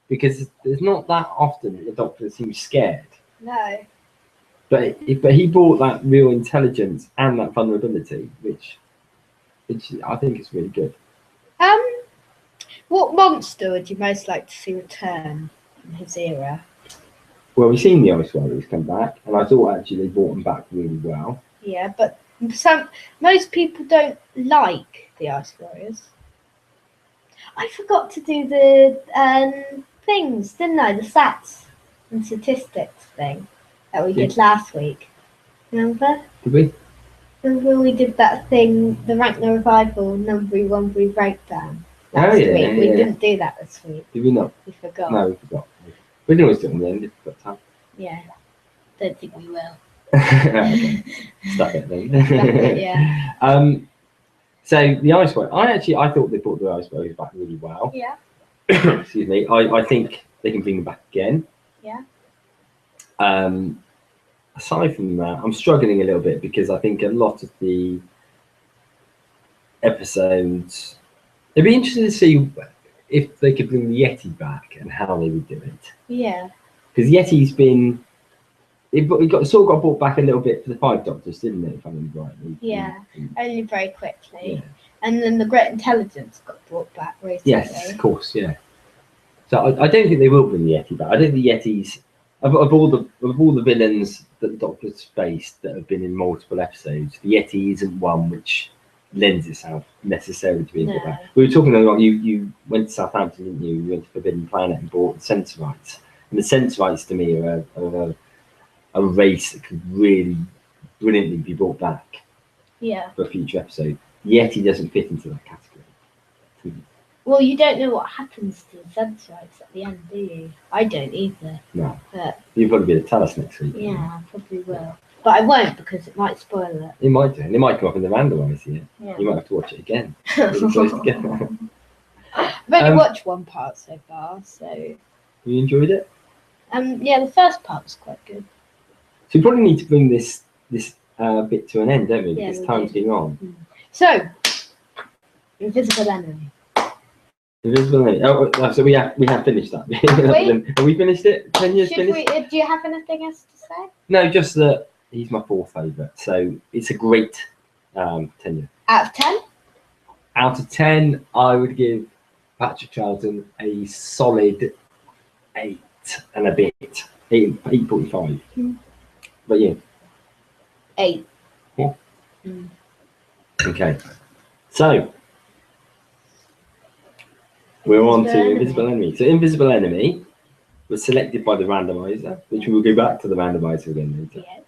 because there's not that often the Doctor seems scared. No. But he brought that real intelligence and that vulnerability, which I think is really good. What monster would you most like to see return in his era? Well, we've seen the Ice Warriors come back, and I thought actually they brought them back really well. Yeah, but most people don't like the Ice Warriors. I forgot to do the things, didn't I? The stats and statistics thing that we did last week. Remember? Did we? Remember we did that thing, the Rank the Revival numbery one breakdown last week? We didn't do that this week. Did we not? We forgot. No, we forgot. We can always do it on the end if we've got time. Yeah. Don't think we will. Okay. Stuck it then. Yeah. So the Ice Warriors, I thought they brought the Ice Warriors back really well. Yeah. Excuse me. I think they can bring them back again. Yeah. Aside from that, I'm struggling a little bit because I think a lot of the episodes, it'd be interesting to see if they could bring the Yeti back and how they would do it. Yeah. Because Yeti's been, it got brought back a little bit for the 5 Doctors, didn't it? If I remember rightly. Yeah. Only very quickly. Yeah. And then the Great Intelligence got brought back recently. Yes, of course, yeah. So I don't think they will bring the Yeti back. I don't think the Yeti's of all the villains that the Doctor's faced that have been in multiple episodes, the Yeti isn't one which lends itself necessarily to being brought back. We were talking about you went to Southampton, didn't you? You went to Forbidden Planet and bought the Sensorites. And the Sensorites to me are a race that could really brilliantly be brought back. Yeah. For a future episode. Yeti doesn't fit into that category. Well, you don't know what happens to the Sensorites at the end, do you? I don't either. No. But you'll probably be able to tell us next week. Yeah, I probably will. But I won't because it might spoil it. It might do. And it might come up in the randomizer. Yeah. You might have to watch it again. Really close together. I've only watched one part so far, so. You enjoyed it? Yeah, the first part was quite good. So we probably need to bring this bit to an end, don't we? Yeah, because time's getting on. So, Invisible Enemy. Invisible Enemy. Oh, so we have finished that. Have we finished it? 10 years finished? Do you have anything else to say? No, just that he's my 4th favourite. So it's a great tenure. Out of 10? Out of 10, I would give Patrick Troughton a solid 8 and a bit. 8.5. But yeah. 8. Yeah. Okay. So we're on to Invisible Enemy. So Invisible Enemy was selected by the randomizer, which we will go back to the randomizer again later. Yeah.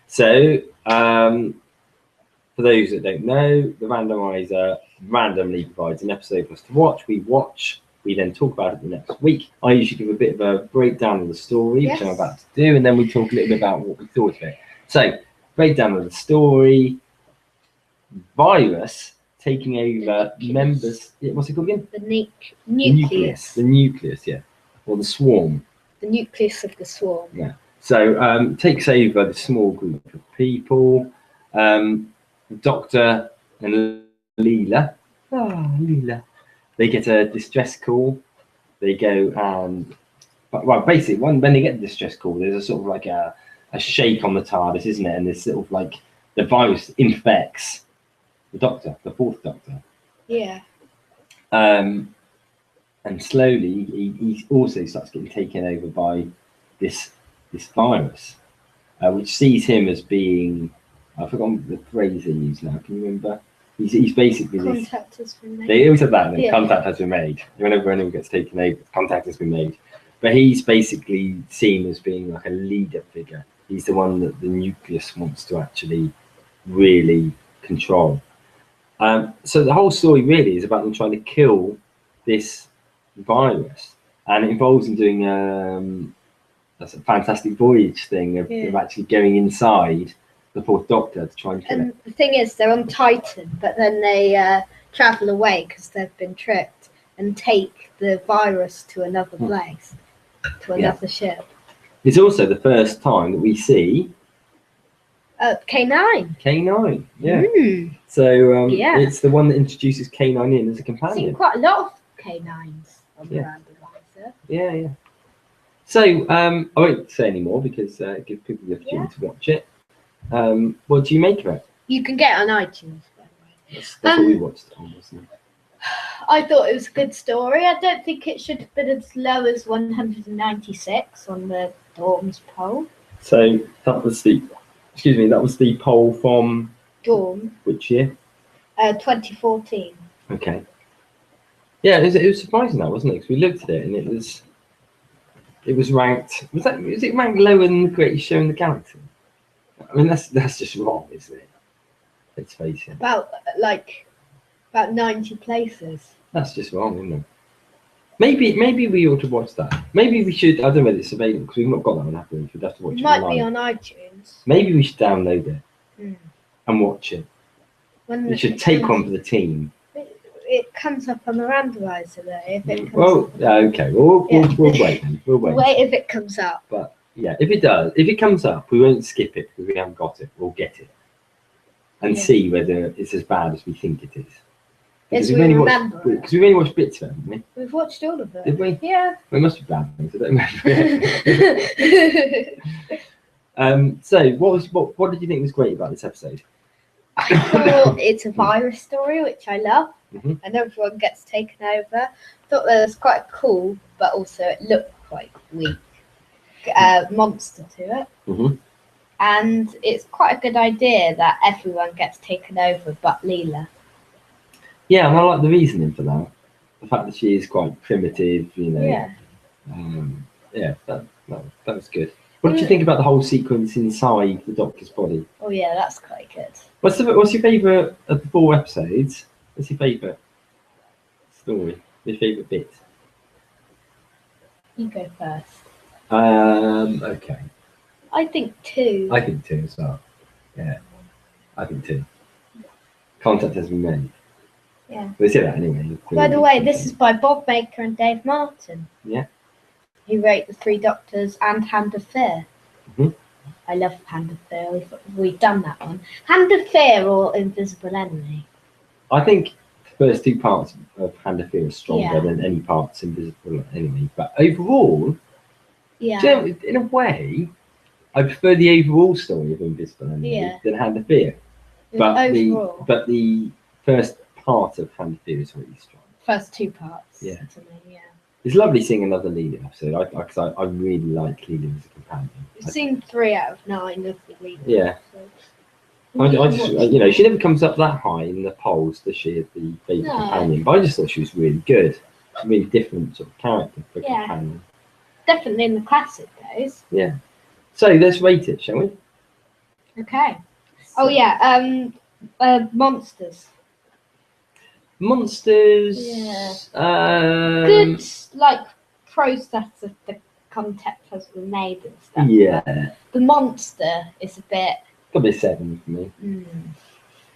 So for those that don't know, the randomizer randomly provides an episode for us to watch. We watch. We then talk about it the next week. I usually give a bit of a breakdown of the story, which I'm about to do, and then we talk a little bit about what we thought of it. So, breakdown of the story. Virus taking over members. What's it called again? The nucleus. The nucleus, yeah, or the swarm. The nucleus of the swarm. Yeah. So takes over the small group of people. The Doctor and Leela. Leela. They get a distress call. They go and basically when they get the distress call, there's a sort of like a shake on the TARDIS, isn't it? And this sort of like the virus infects the Doctor, the fourth Doctor. Yeah. And slowly he also starts getting taken over by this virus, which sees him as being, I've forgotten the phrase they use now. Can you remember? He's basically contact has been made. They always have that. Yeah. Contact has been made. Whenever anyone gets taken over, contact has been made. But he's basically seen as being like a leader figure. He's the one that the nucleus wants to actually really control. So the whole story really is about them trying to kill this virus, and it involves them doing that's a fantastic voyage thing of actually going inside the fourth Doctor to try and kill it. The thing is, they're on Titan, but then they travel away because they've been tricked and take the virus to another place, to another ship. It's also the first time that we see K9. K9, yeah. Mm. So it's the one that introduces K9 in as a companion. I've seen quite a lot of K9s on the randomizer. Yeah. So I won't say any more because it gives people the opportunity to watch it. What do you make of it? You can get it on iTunes, by the way. That's what we watched it on, wasn't it? I thought it was a good story. I don't think it should have been as low as 196 on the Dorms poll. So that was the poll from Dawn. Which year? 2014. Okay. Yeah, it was surprising that, wasn't it? Because we looked at it and it was ranked. Was it ranked lower than the Greatest Show in the Galaxy? I mean, that's just wrong, isn't it? Let's face it. About 90 places. That's just wrong, isn't it? Maybe we ought to watch that. Maybe we should. I don't know whether it's available because we've not got that one happening. We'd have to watch it. It might be on iTunes. Maybe we should download it and watch it. We should take one for the team. It comes up on the randomizer though. If it comes okay. We'll wait then. We'll wait. Wait if it comes up. But yeah, if it does, if it comes up, we won't skip it because we haven't got it. We'll get it and see whether it's as bad as we think it is. Because we've only watched bits of it, haven't we? We've watched all of it. Did we? Yeah. Well, it must be bad things. I don't remember. So what did you think was great about this episode? I thought it's a virus story, which I love, and everyone gets taken over. Thought that was quite cool, but also it looked quite weak. Monster to it. And it's quite a good idea that everyone gets taken over but Leela. Yeah, and I like the reasoning for that. The fact that she is quite primitive, you know. Yeah. That was good. What did you think about the whole sequence inside the Doctor's body? Oh yeah, that's quite good. What's your favourite of the 4 episodes? What's your favourite story? Your favourite bit? You go first. Okay. I think 2. I think 2 as well. Yeah, I think 2. Contact has been made. Yeah. We'll say that anyway. By the way, this is by Bob Baker and Dave Martin. Yeah. Who wrote The 3 Doctors and Hand of Fear. I love Hand of Fear. We've done that one. Hand of Fear or Invisible Enemy? I think the first 2 parts of Hand of Fear are stronger than any parts Invisible Enemy. But overall, in a way, I prefer the overall story of Invisible Enemy than Hand of Fear. But the first part of Hand of Fear is really strong. First 2 parts. Yeah. It's lovely seeing another Leela episode. I really like Leela as a companion. We've seen 3 out of 9 of the Leela. Yeah. I just, she never comes up that high in the polls, does she, as the favourite companion? But I just thought she was really good. A really different sort of character for a companion. Definitely in the classic days. Yeah. So let's rate it, shall we? Okay. Oh yeah. Monsters. Monsters. Yeah. Um, Good, like, process of the concept has been made and stuff. Yeah. but the monster is a bit. Got to be a 7 for me. Mm.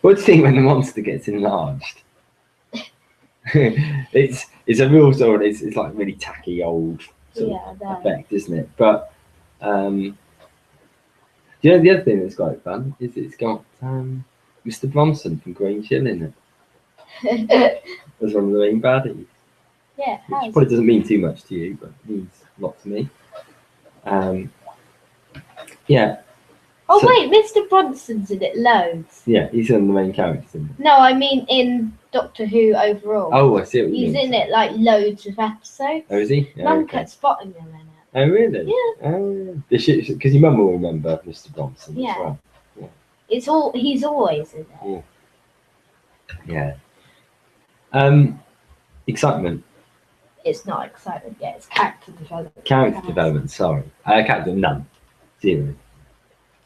What do you think when the monster gets enlarged? it's a real sort of it's like really tacky old sort of Yeah, effect, isn't it? But you know, the other thing that's quite fun is it's got Mr. Bronson from Green Hill in it as one of the main baddies, Yeah, it which has. probably doesn't mean too much to you, but it means a lot to me. Yeah. Oh So- wait, Mr. Bronson's in it loads. Yeah, he's one of the main characters in it. No, I mean in Doctor Who overall. Oh, I see what you He's mean. in it like loads of episodes. Oh, is he? Oh, Mum okay. kept spotting him in it. Oh, really? Yeah. Oh, because your mum will remember Mr. Bronson Yeah. as well. He's always in it. Yeah. Excitement. It's not exciting yet. It's character development. Character development, sorry. Character, none. 0.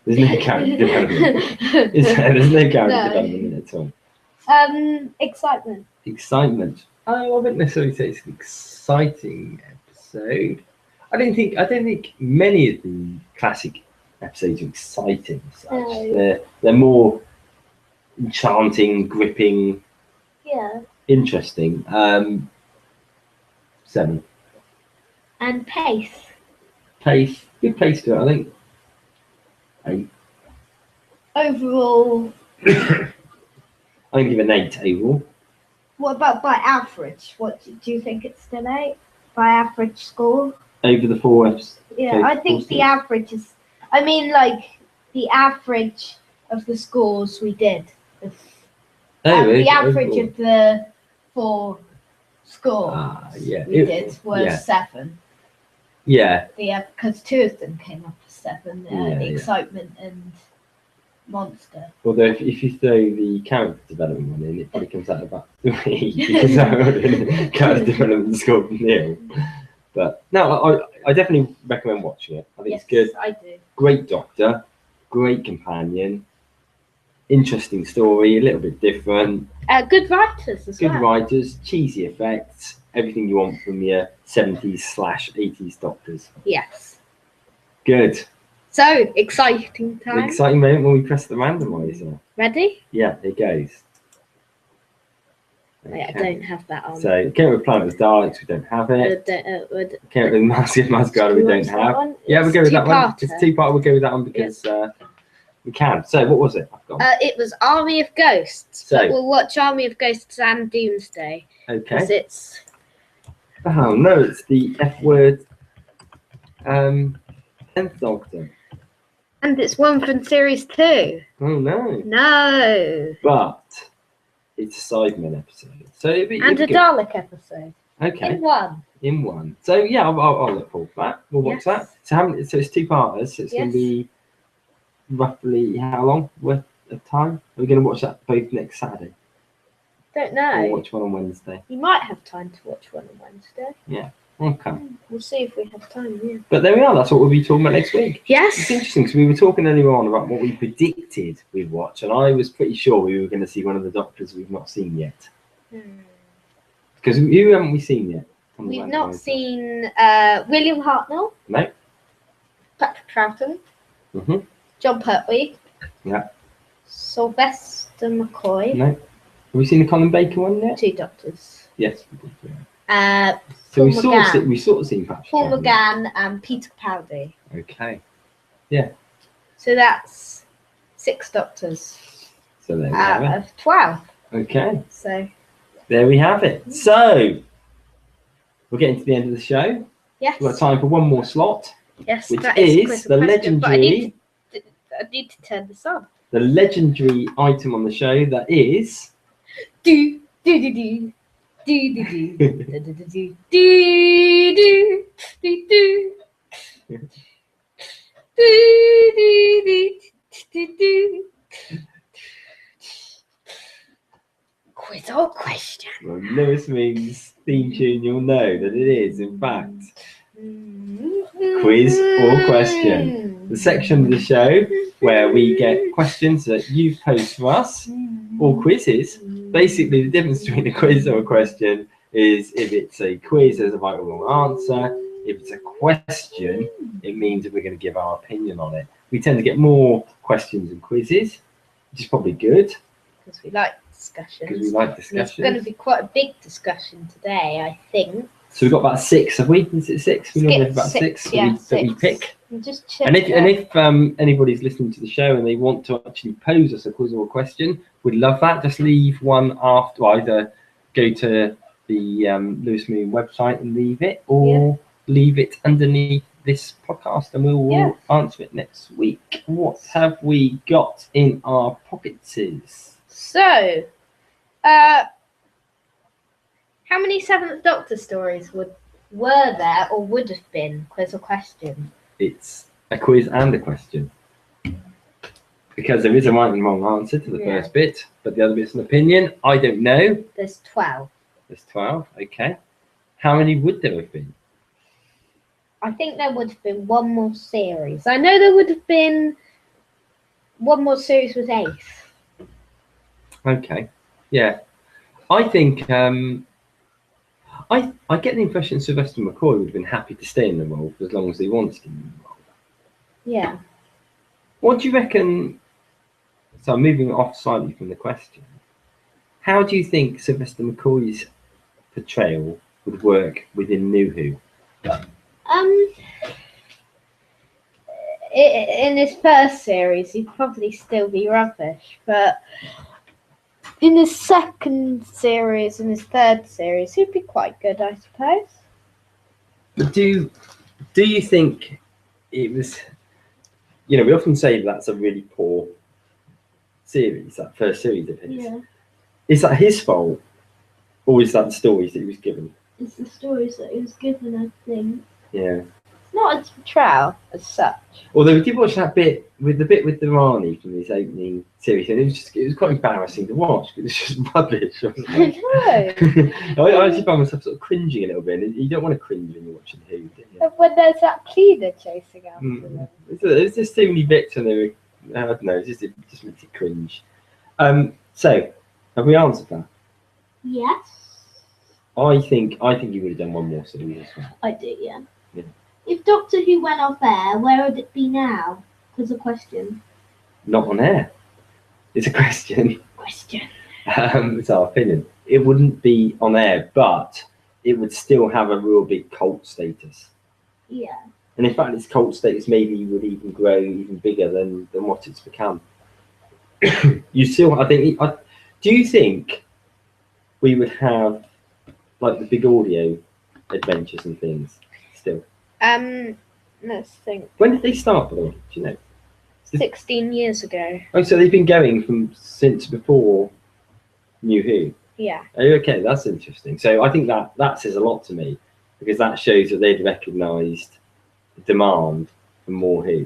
There's no character development. There's no character No. development in it at all. Excitement. Excitement. I wouldn't necessarily say it's an exciting episode. I don't think many of the classic episodes are exciting as such. No. They're more enchanting, gripping, Yeah. interesting. 7. And pace. Pace, good pace to it, I think. 8. Overall, I'm gonna give it an 8 overall. what about by average? What do you think it's still 8? By average score? Over the 4 episodes. Yeah, I think the average is. I mean, like the average of the scores we did. The average overall. of the 4 scores yeah. we did was yeah. 7. Yeah, Because 2 of them came up as 7. Yeah. Excitement and Monster. although if you throw the character development one in, it probably comes out about 3 because I character development score from 0. But no, I definitely recommend watching it. I think Yes, it's good. I do. Great Doctor, great companion, interesting story, a little bit different. Good writers as Good well. writers, cheesy effects, everything you want from your 70s/80s Doctors. Yes. Good. So, exciting The time. exciting moment when we press the randomizer. Ready? Yeah, it goes. Wait, I Okay. don't have that on. So, came with Planet of the Daleks, we don't have it. Came with Mask of Masquerade, we don't have. Yeah, we'll go with that one. It's a 2-part, we'll go with that one because we can. So, what was it? I've gone. It was Army of Ghosts. So- But we'll watch Army of Ghosts and Doomsday. Because Okay. it's. Oh, no, it's the F word. 10th Doctor. And it's one from series 2. Oh, no. No. But it's a Sidemen episode. So, it'd be And a good. Dalek episode. Okay. In one. In one. So yeah, I'll look forward to that. We'll watch that. Yes. So so it's 2 parters. So it's going Yes. to be roughly how long worth of time? Are we going to watch that both next Saturday? Don't Or know. watch one on Wednesday? You might have time to watch one on Wednesday. Okay. We'll see if we have time, yeah. But there we are. That's what we'll be talking about next week. It's Yes. interesting because we were talking earlier on about what we predicted we'd watch, and I was pretty sure we were going to see one of the Doctors we've not seen yet. Because who haven't we seen yet? on the We've not randomizer? seen William Hartnell, No. Patrick Troughton, Mhm. John Pertwee, Yeah. Sylvester McCoy, No. Have we seen the Colin Baker one yet? 2 Doctors. Yes. We did, yeah. So Paul we sort McGann. of seen Patrick. Paul Troughton. McGann and Peter Capaldi. Okay. So that's 6 Doctors So there we have out it. of 12. Okay. So, There we have it. So we're getting to the end of the show. yes. We've got time for one more slot, Yes, which that is quiz the question, but legendary, I need to turn this on. the legendary item on the show that is. Do, do, do, do. Do, do, do. Do, do, do, do. Do, do, do, do. Do, do, do, do. Quiz or question? Well, Lewis means theme tune. You'll know that it is, in fact, quiz or question. The section of the show where we get questions that you've posed to us, or quizzes. Basically, the difference between a quiz or a question is if it's a quiz, there's a right or wrong answer. If it's a question, it means that we're going to give our opinion on it. We tend to get more questions than quizzes, which is probably good. Because we like discussions. Because we like And discussions. it's going to be quite a big discussion today, I think. So we've got about 6, have we? Is it 6? We normally have about 6, that we pick. Just And if anybody's listening to the show and they want to actually pose us a quiz or a question, we'd love that. Just leave one after, either go to the Lewis Moon website and leave it, or leave it underneath this podcast and we'll answer it next week. What have we got in our pockets? So, how many Seventh Doctor stories were there or would have been? Quiz or question? It's a quiz and a question. Because there is a right and wrong answer to the first bit, but the other bit's an opinion. I don't know. There's 12. There's 12, okay. How many would there have been? I think there would have been one more series. I know there would have been one more series with Ace. Okay, yeah. I think, I get the impression Sylvester McCoy would have been happy to stay in the role for as long as he wanted in the role. Yeah. What do you reckon? So I'm moving off slightly from the question. How do you think Sylvester McCoy's portrayal would work within New Who? In his first series, he'd probably still be rubbish, but in his second series and his third series, he'd be quite good, I suppose. But do you think it was? You know, we often say that's a really poor series, that first series of his. Yeah. Is that his fault, or is that the stories that he was given? It's the stories that he was given, I think. Yeah. It's not his portrayal as such. Although we did watch that bit with the Rani from his opening series, and it was quite embarrassing to watch because it's just rubbish. Wasn't it? I actually found myself sort of cringing a little bit. And you don't want to cringe when you're watching Who, do you? When there's that cleaner chasing after them. There's just too many bits, and they were, I don't know, it just makes it cringe. So have we answered that? Yes. I think you would have done one more series as well. I do, yeah. Yeah. If Doctor Who went off air, where would it be now? Because a question. Not on air. It's a question. Question. It's our opinion. It wouldn't be on air, but it would still have a real big cult status. Yeah. And in fact, its cult status maybe would even grow even bigger than what it's become. You still, I think. Do you think we would have like the big audio adventures and things still? Let's think. When did they start, by the way? Do you know? 16 years ago. Oh, so they've been going since before New Who. Yeah. Oh, okay, that's interesting. So I think that says a lot to me, because that shows that they'd recognised the demand for more Who.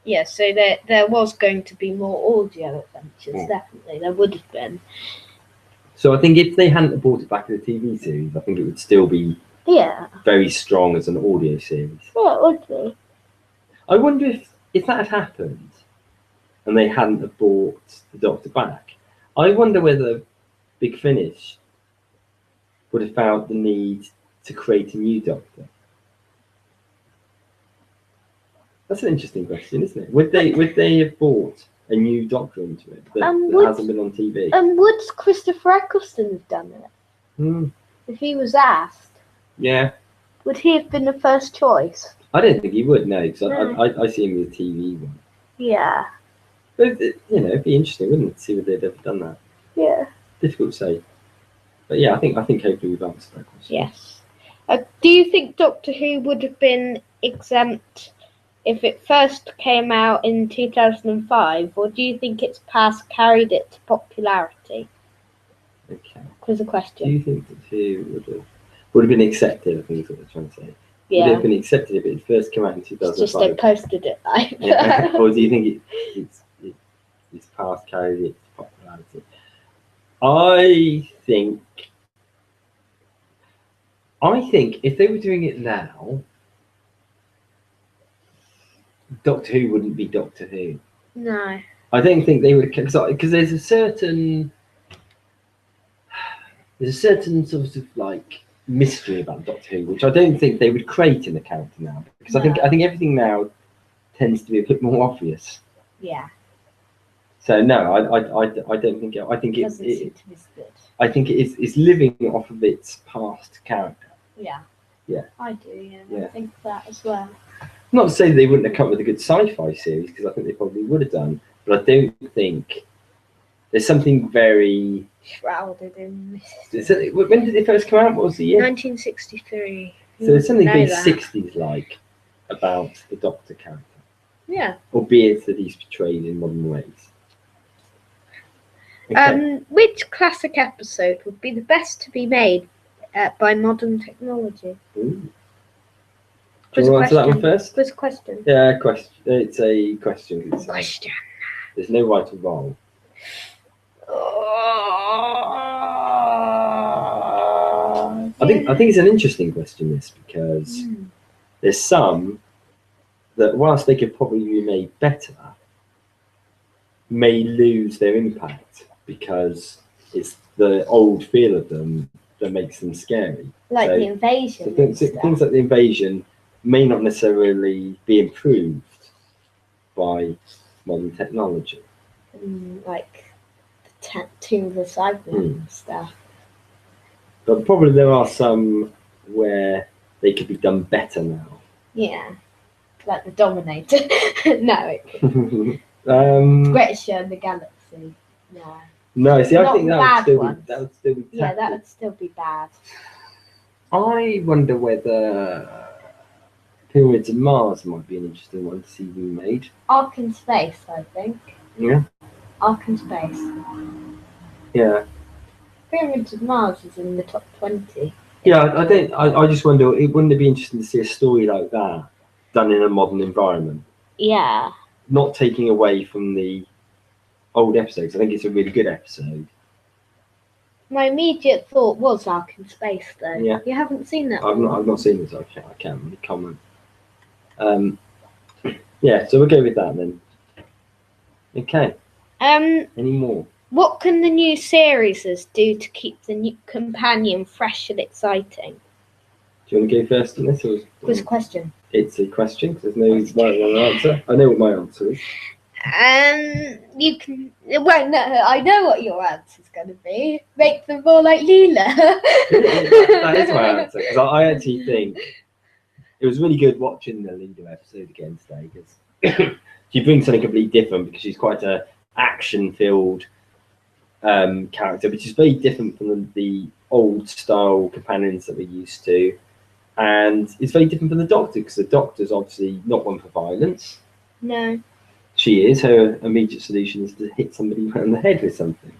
Yeah, so there was going to be more audio adventures, definitely. There would have been. So I think if they hadn't brought it back to the TV series, I think it would still be very strong as an audio series. Well, it would be. I wonder if that had happened and they hadn't have brought the Doctor back, I wonder whether Big Finish would have felt the need to create a new Doctor. That's an interesting question, isn't it? Would they have brought a new Doctor into it that hasn't been on TV? Would Christopher Eccleston have done it? If he was asked? Yeah. Would he have been the first choice? I don't think he would, no, because I see him as a TV one. Yeah. But, it'd be interesting, wouldn't it, to see whether they'd ever done that. Yeah. Difficult to say. But yeah, I think hopefully we've answered that question. Yes. Do you think Doctor Who would have been exempt if it first came out in 2005, or do you think its past carried it to popularity? Okay. Was a question. Do you think that Who would have been accepted, I think is what they're trying to say? Yeah. Would it have been accepted if it first came out in 2005? It's just they posted it like that. Or do you think its past carried it to popularity? I think if they were doing it now, Doctor Who wouldn't be Doctor Who. No. I don't think they would, because there's a certain sort of like mystery about Doctor Who, which I don't think they would create in the character now, because I think everything now tends to be a bit more obvious. Yeah. So no, I don't think I think Doesn't seem to be good. I think it's living off of its past character. Yeah. Yeah. I do. Yeah. Yeah. I think that as well. Not to say they wouldn't have come up with a good sci-fi series, because I think they probably would have done, but I don't think there's something very shrouded in mystery. When did it first come out? What was the year? 1963. So there's something very 60s like about the Doctor character. Yeah. Albeit that he's portrayed in modern ways. Okay. Which classic episode would be the best to be made by modern technology? Ooh. Do you want to answer that one first? Quiz question. Yeah, question. It's a question. Question. There's no right or wrong. I think it's an interesting question, this, because there's some that, whilst they could probably be made better, may lose their impact because it's the old feel of them that makes them scary. Like the invasion. So things like the invasion may not necessarily be improved by modern technology. Like the Tomb of the Cybermen stuff. But probably there are some where they could be done better now. Yeah. Like the Dominator. No. Greatest Show in the Galaxy. No. No, see, I think that would still be yeah, that would still be bad. I wonder whether Pyramids of Mars might be an interesting one to see remade. Ark in Space, I think. Yeah. Ark in Space. Yeah. Pyramids of Mars is in the top 20. Yeah, I just wonder, wouldn't it be interesting to see a story like that done in a modern environment? Yeah. Not taking away from the old episodes. I think it's a really good episode. My immediate thought was Ark in Space, though. Yeah. You haven't seen that I've one? not seen it, so I can't really comment. Yeah, so we'll go with that then. Okay. Any more? What can the new series do to keep the new companion fresh and exciting? Do you want to go first on this? Or Quiz question. It's a question, because there's no right or wrong answer. I know what my answer is. You can. Well, no, I know what your answer's going to be. Make them more like Leela. That is my answer, because I actually think it was really good watching the Leela episode again today, because she brings something completely different, because she's quite a action-filled character, which is very different from the old style companions that we're used to, and it's very different from the Doctor, because the Doctor's obviously not one for violence. No. She is. Her immediate solution is to hit somebody around the head with something.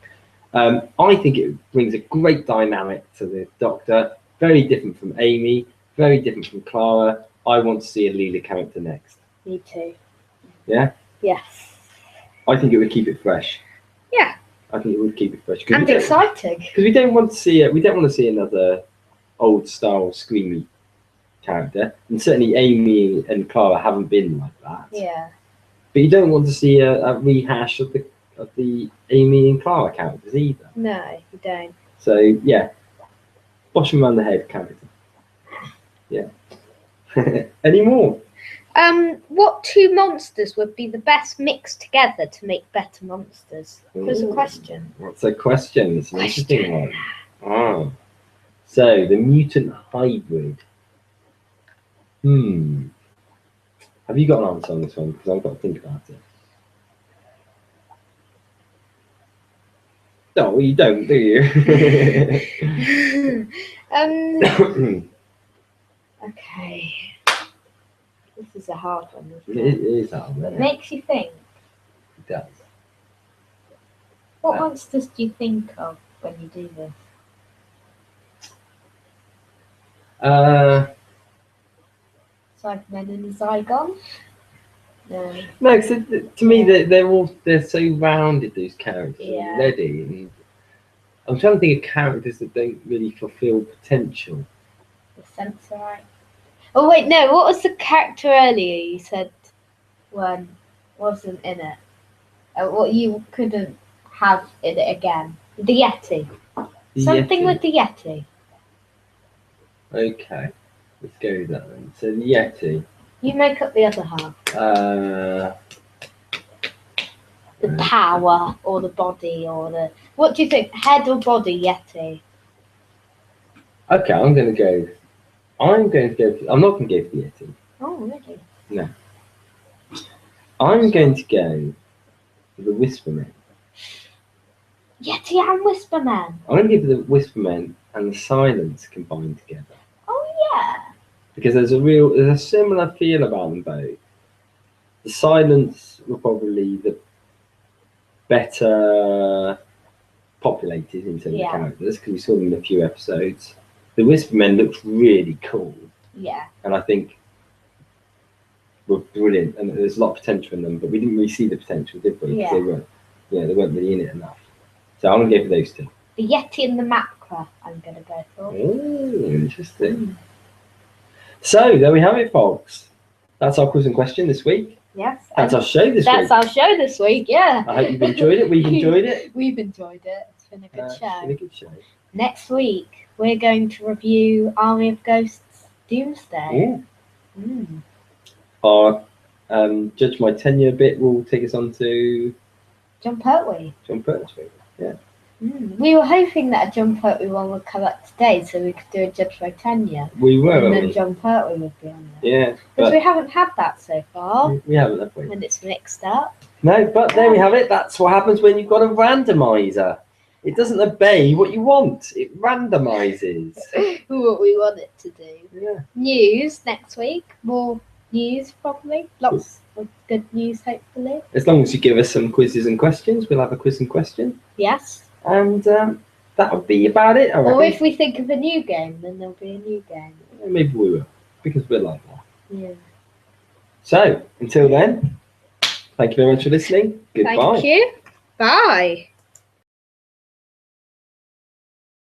I think it brings a great dynamic to the Doctor. Very different from Amy. Very different from Clara. I want to see a Leela character next. Me too. Yeah? Yes. I think it would keep it fresh. Yeah. I think it would keep it fresh. And exciting. Because we don't want to see it. We don't want to see another old style screamy character. And certainly Amy and Clara haven't been like that. Yeah. But you don't want to see a rehash of the Amy and Clara characters either. No, you don't. So yeah, wash them around the head character. Yeah. Any more? What two monsters would be the best mixed together to make better monsters? There's a question. What's a question? It's an interesting one. Ah. So the mutant hybrid. Have you got an answer on this one? Because I've got to think about it. No, well, you don't, do you? Okay. This is a hard one, isn't It is hard. It makes you think. It does. What monsters do you think of when you do this? Cybermen and Zygon? No. No, so to me they're so rounded, those characters already. And I'm trying to think of characters that don't really fulfil potential. The Sensorite. Oh wait, no. What was the character earlier you said wasn't in it? What you couldn't have in it again? The Yeti. Something Yeti. with the Yeti. Okay, let's go with that then. So the Yeti. You make up the other half. The power or the body or the. What do you think? Head or body Yeti? Okay, I'm going to go. I'm not going to go for the Yeti. Oh, really? No. I'm going to go for the Whispermen. Yeti and Whispermen. I'm going to give the Whispermen and the Silence combined together. Oh yeah. Because there's a similar feel about them both. The Silence were probably the better populated in terms of characters because we saw them in a few episodes. The Whispermen looked really cool. Yeah. And I think were brilliant, and there's a lot of potential in them, but we didn't really see the potential, did we? Yeah. They weren't really in it enough. So I'm gonna go for those two. The Yeti and the Macra, I'm gonna go for. Oh, interesting. So there we have it, folks. That's our quiz and question this week. Yes. That's our show this week. That's our show this week. Yeah. I hope you've enjoyed it. We've enjoyed it. We've enjoyed it. It's been a good show. It's been a good show. Next week we're going to review Army of Ghosts Doomsday. Mm. Our Judge My Tenure bit will take us on to John Pertwee. John Pertwee. Yeah. We were hoping that a John Pertwee one would come up today so we could do a Judge My Tenure. We were, and then John Pertwee would be on there. Yeah. Because we haven't had that so far. We haven't, have we? And it's mixed up. No, but there we have it. That's what happens when you've got a randomizer. It doesn't obey what you want. It randomizes. What we want it to do. Yeah. News next week. More news probably. Lots of good news hopefully. As long as you give us some quizzes and questions, we'll have a quiz and question. Yes. And that'll be about it. Or if we think of a new game, then there'll be a new game. Maybe we will, because we're like that. Yeah. So, until then, thank you very much for listening. Goodbye. Thank you. Bye.